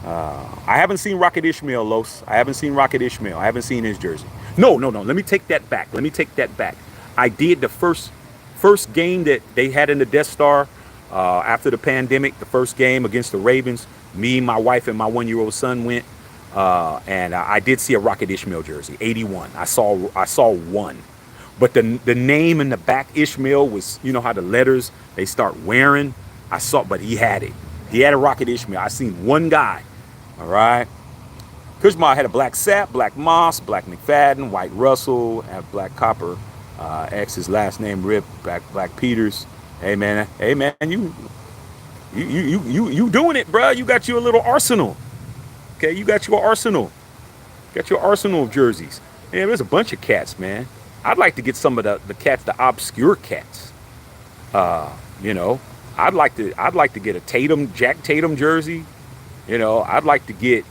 I haven't seen Rocket Ishmael, Los. I haven't seen Rocket Ishmael. I haven't seen his jersey. No. Let me take that back. I did the first game that they had in the Death Star after the pandemic, the first game against the Ravens. Me, my wife, and my 1-year-old son went. And I did see a Rocket Ishmael jersey, 81. I saw one. But the name in the back, Ishmael, was, you know how the letters, they start wearing. I saw, but he had it. He had a Rocket Ishmael. I seen one guy, all right? Kushma had a black Sap, black Moss, black McFadden, white Russell, and black Copper. X's last name Rip, black Peters. Hey man, you doing it, bro. You got you a little arsenal. Okay, you got your arsenal. Got your arsenal of jerseys. Man, there's a bunch of cats, man. I'd like to get some of the cats, the obscure cats. You know, I'd like to get a Jack Tatum jersey. You know, I'd like to get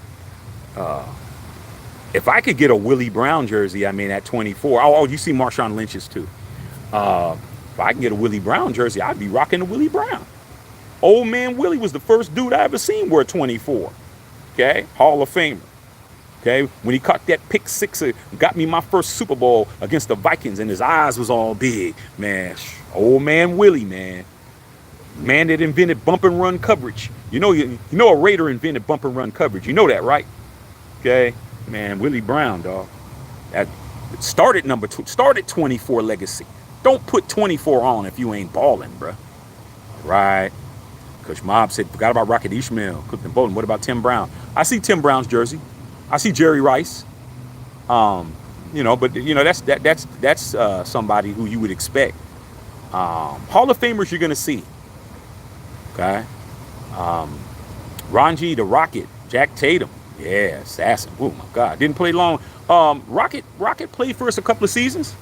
if I could get a Willie Brown jersey, I mean at 24. Oh, you see Marshawn Lynch's too. If I can get a Willie Brown jersey, I'd be rocking a Willie Brown. Old man Willie was the first dude I ever seen wear 24. Okay, Hall of Famer. Okay, when he caught that pick six, got me my first Super Bowl against the Vikings, and his eyes was all big, man. Old man Willie, man, man that invented bump and run coverage. You know a Raider invented bump and run coverage. You know that, right? Okay, man, Willie Brown, dog. That started started 24 legacy. Don't put 24 on if you ain't balling, bruh. Right. Coach Mob said, forgot about Rocket Ishmael, Clifton Bolton. What about Tim Brown? I see Tim Brown's jersey. I see Jerry Rice. But that's somebody who you would expect. Hall of Famers you're gonna see. Okay. Ranji the Rocket, Jack Tatum. Yeah, assassin. Oh my God. Didn't play long. Rocket played for us a couple of seasons.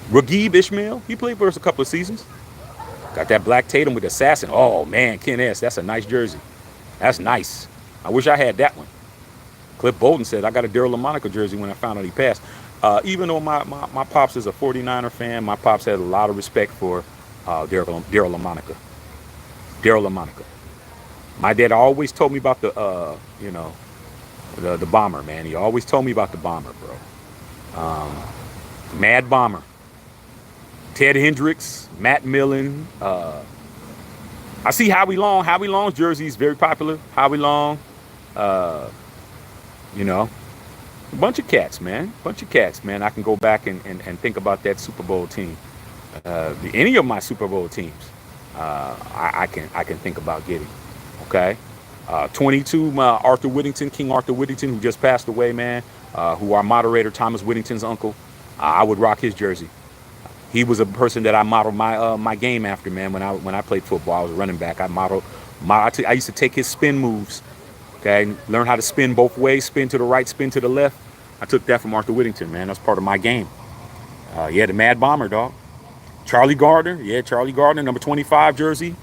Raghib Ishmael, he played for us a couple of seasons. Got that black Tatum with assassin. Oh man, Ken S. That's a nice jersey. That's nice. I wish I had that one. Cliff Bolton said, I got a Daryl LaMonica jersey when I found out he passed. Even though my pops is a 49er fan, my pops had a lot of respect for Daryl LaMonica. Daryl LaMonica. My dad always told me about the bomber, man. He always told me about the bomber, bro. Mad Bomber. Ted Hendricks, Matt Millen. I see Howie Long. Howie Long's jersey is very popular. Howie Long. A bunch of cats, man. I can go back and think about that Super Bowl team. Any of my Super Bowl teams, I can think about getting. Okay. 22, Arthur Whittington, King Arthur Whittington, who just passed away, man. Who our moderator, Thomas Whittington's uncle. I would rock his jersey. He was a person that I modeled my game after, man. When I played football, I was a running back. I used to take his spin moves. Okay, learn how to spin both ways, spin to the right, spin to the left. I took that from Arthur Whittington, man. That's part of my game. The Mad Bomber, dog. Charlie Gardner, number 25 jersey.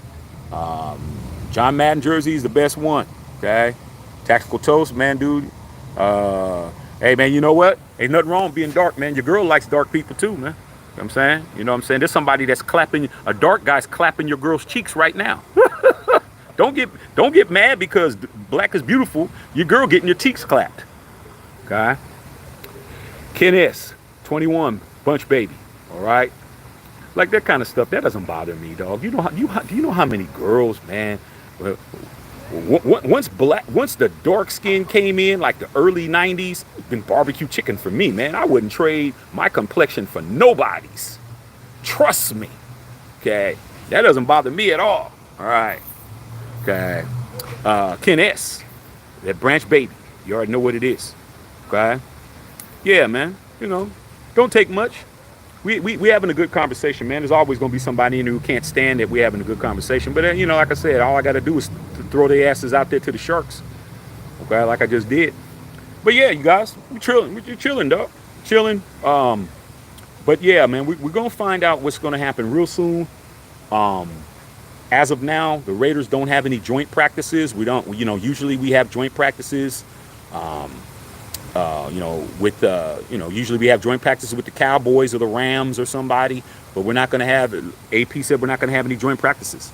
John Madden jersey is the best one. Okay, Tactical Toast, man, dude. Hey, man, you know what? Ain't nothing wrong being dark, man. Your girl likes dark people too, man. You know what I'm saying? There's somebody that's clapping, a dark guy's clapping your girl's cheeks right now. Don't get mad because black is beautiful. Your girl getting your cheeks clapped. Okay. Ken S, 21, Bunch Baby. All right. Like that kind of stuff, that doesn't bother me, dog. Do you know how many girls, man? Once the dark skin came in, like the early 90s, it's been barbecue chicken for me, man. I wouldn't trade my complexion for nobody's. Trust me. Okay. That doesn't bother me at all. All right. Okay. Ken S, that Branch Baby. You already know what it is. Okay. Yeah, man. Don't take much. We having a good conversation, man. There's always going to be somebody in here who can't stand that we having a good conversation. But, like I said, all I got to do is throw their asses out there to the sharks. Okay, like I just did. But, yeah, you guys, we're chilling, dog. Chilling. But, yeah, man, we're going to find out what's going to happen real soon. As of now, the Raiders don't have any joint practices. We don't, usually we have joint practices. Usually we have joint practices with the Cowboys or the Rams or somebody, but we're not going to have, AP said we're not going to have any joint practices.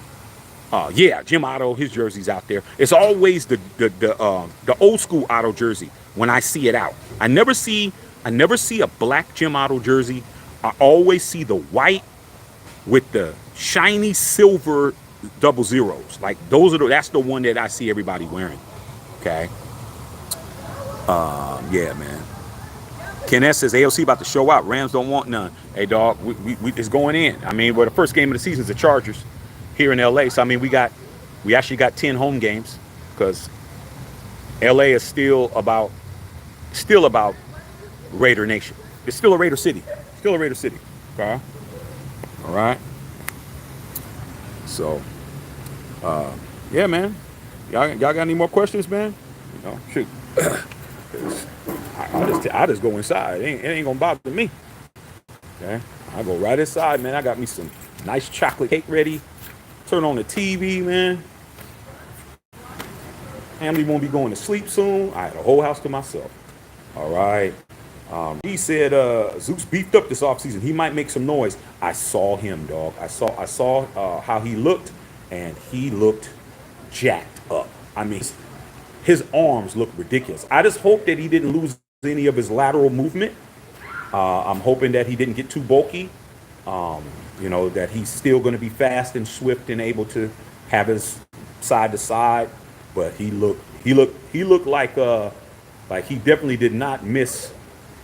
Jim Otto, his jersey's out there. It's always the old school Otto jersey when I see it out. I never see a black Jim Otto jersey. I always see the white with the shiny silver double zeros. Like that's the one that I see everybody wearing. Okay. Yeah, man. Ken S says AOC about to show out. Rams don't want none. Hey, dog, we it's going in. I mean, the first game of the season is the Chargers here in LA. So I mean, we actually got 10 home games because LA is still about Raider Nation. It's still a Raider city. Okay. All right. So, yeah, man. Y'all got any more questions, man? Shoot. I just go inside. It ain't gonna bother me. Okay, I go right inside, man. I got me some nice chocolate cake ready. Turn on the TV, man. Family won't be going to sleep soon. I had a whole house to myself. All right. He said Zeus beefed up this offseason. He might make some noise. I saw him, dog. I saw how he looked, and he looked jacked up. I mean, his arms look ridiculous. I just hope that he didn't lose any of his lateral movement. I'm hoping that he didn't get too bulky. That he's still going to be fast and swift and able to have his side to side. But he looked like he definitely did not miss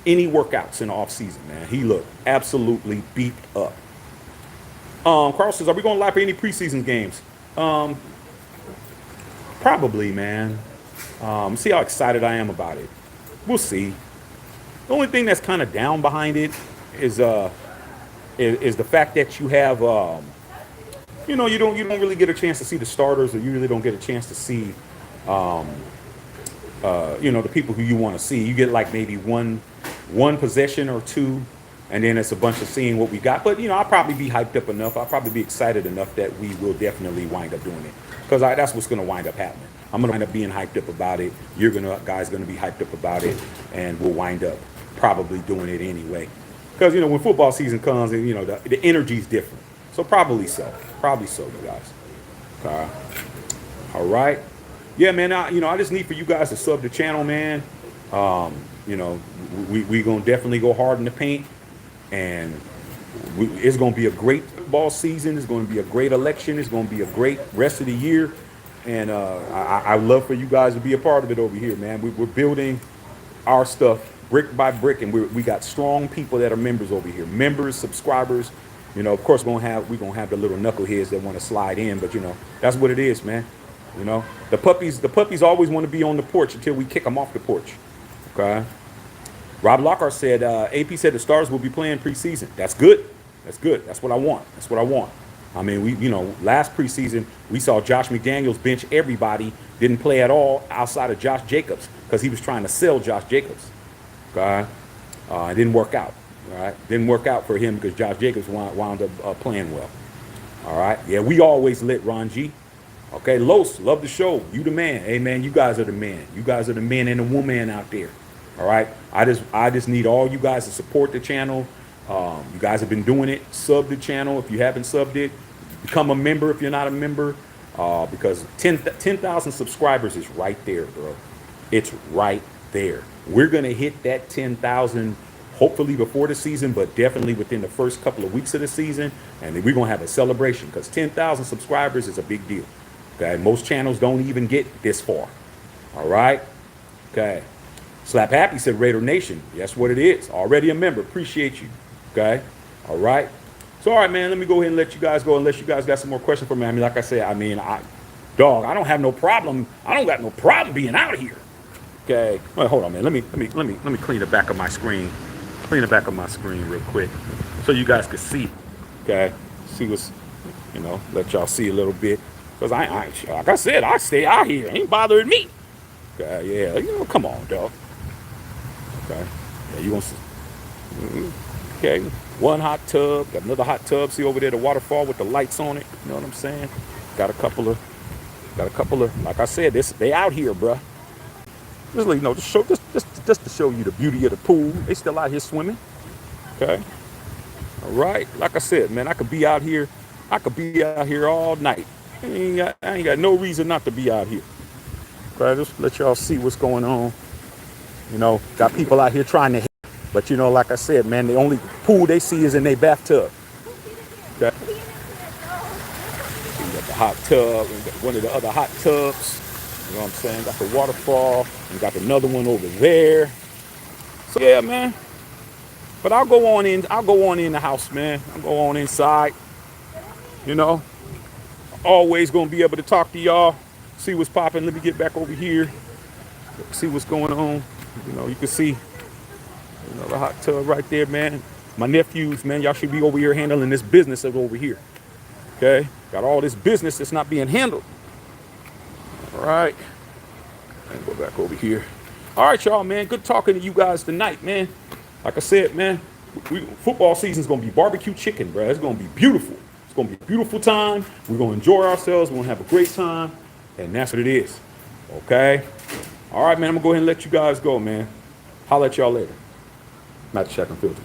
any workouts in the off season, man. He looked absolutely beat up. Carl says, are we going to live for any preseason games? Probably, man. See how excited I am about it. We'll see. The only thing that's kind of down behind it is the fact that you have you don't really get a chance to see the starters, or you really don't get a chance to see the people who you want to see. You get like maybe one possession or two, and then it's a bunch of seeing what we got. But I'll probably be hyped up enough. I'll probably be excited enough that we will definitely wind up doing it, because that's what's going to wind up happening. I'm going to wind up being hyped up about it. Guys going to be hyped up about it, and we'll wind up probably doing it anyway. Because when football season comes, and the energy's different. So probably so, you guys. All right. Yeah, man. I just need for you guys to sub the channel, man. We gonna definitely go hard in the paint, and it's gonna be a great football season. It's gonna be a great election. It's gonna be a great rest of the year, and I love for you guys to be a part of it over here, man. We're building our stuff brick by brick, and we got strong people that are members over here, members, subscribers. Of course, we're gonna have the little knuckleheads that want to slide in, but that's what it is, man. The puppies always want to be on the porch until we kick them off the porch. Okay. Rob Lockhart said, AP said the Stars will be playing preseason. That's good. That's what I want. I mean, last preseason, we saw Josh McDaniels bench everybody, didn't play at all outside of Josh Jacobs, because he was trying to sell Josh Jacobs. Okay. It didn't work out. All right. Didn't work out for him because Josh Jacobs wound up playing well. All right. Yeah, we always lit, Ron G. Okay, Los, love the show. You the man. Hey, man, you guys are the man. You guys are the man and the woman out there. All right. I just need all you guys to support the channel. You guys have been doing it. Sub the channel if you haven't subbed it. Become a member if you're not a member. Because 10,000 subscribers is right there, bro. It's right there. We're gonna hit that 10,000 hopefully before the season, but definitely within the first couple of weeks of the season, and then we're gonna have a celebration, because 10,000 subscribers is a big deal. Okay, most channels don't even get this far. All right. Okay. Slap Happy said Raider Nation. That's what it is. Already a member. Appreciate you. Okay. All right. So, all right, man, let me go ahead and let you guys go, unless you guys got some more questions for me. Like I said, I don't have no problem. I don't got no problem being out here. Okay. Well, hold on, man. Let me clean the back of my screen. Clean the back of my screen real quick, so you guys can see. Okay. See what's, let y'all see a little bit. Because like I said, I stay out here. Ain't bothering me. Okay, yeah, come on, dog. Okay. Yeah, you want to. Okay. One hot tub. Got another hot tub. See over there the waterfall with the lights on it. You know what I'm saying? Got a couple of. Like I said, they out here, bruh. Just to show you the beauty of the pool. They still out here swimming. Okay. All right. Like I said, man, I could be out here all night. I ain't got no reason not to be out here. Okay, just let y'all see what's going on. Got people out here trying to hit, but like I said, man, the only pool they see is in their bathtub. Okay. You got the hot tub, and got one of the other hot tubs. You know what I'm saying? Got the waterfall, and got another one over there. So yeah, man. But I'll go on in the house, man. I'll go on inside. Always gonna be able to talk to y'all, see what's popping. Let me get back over here, see what's going on. You can see the hot tub right there, man. My nephews, man, y'all should be over here handling this business over here. Okay, got all this business that's not being handled. All right, go back over here. All right, y'all, man, good talking to you guys tonight, man. Like I said, man, football season's gonna be barbecue chicken, bro. It's gonna be beautiful. It's going to be a beautiful time. We're going to enjoy ourselves. We're going to have a great time. And that's what it is. Okay? All right, man. I'm going to go ahead and let you guys go, man. Holla at y'all later. Not checking filter.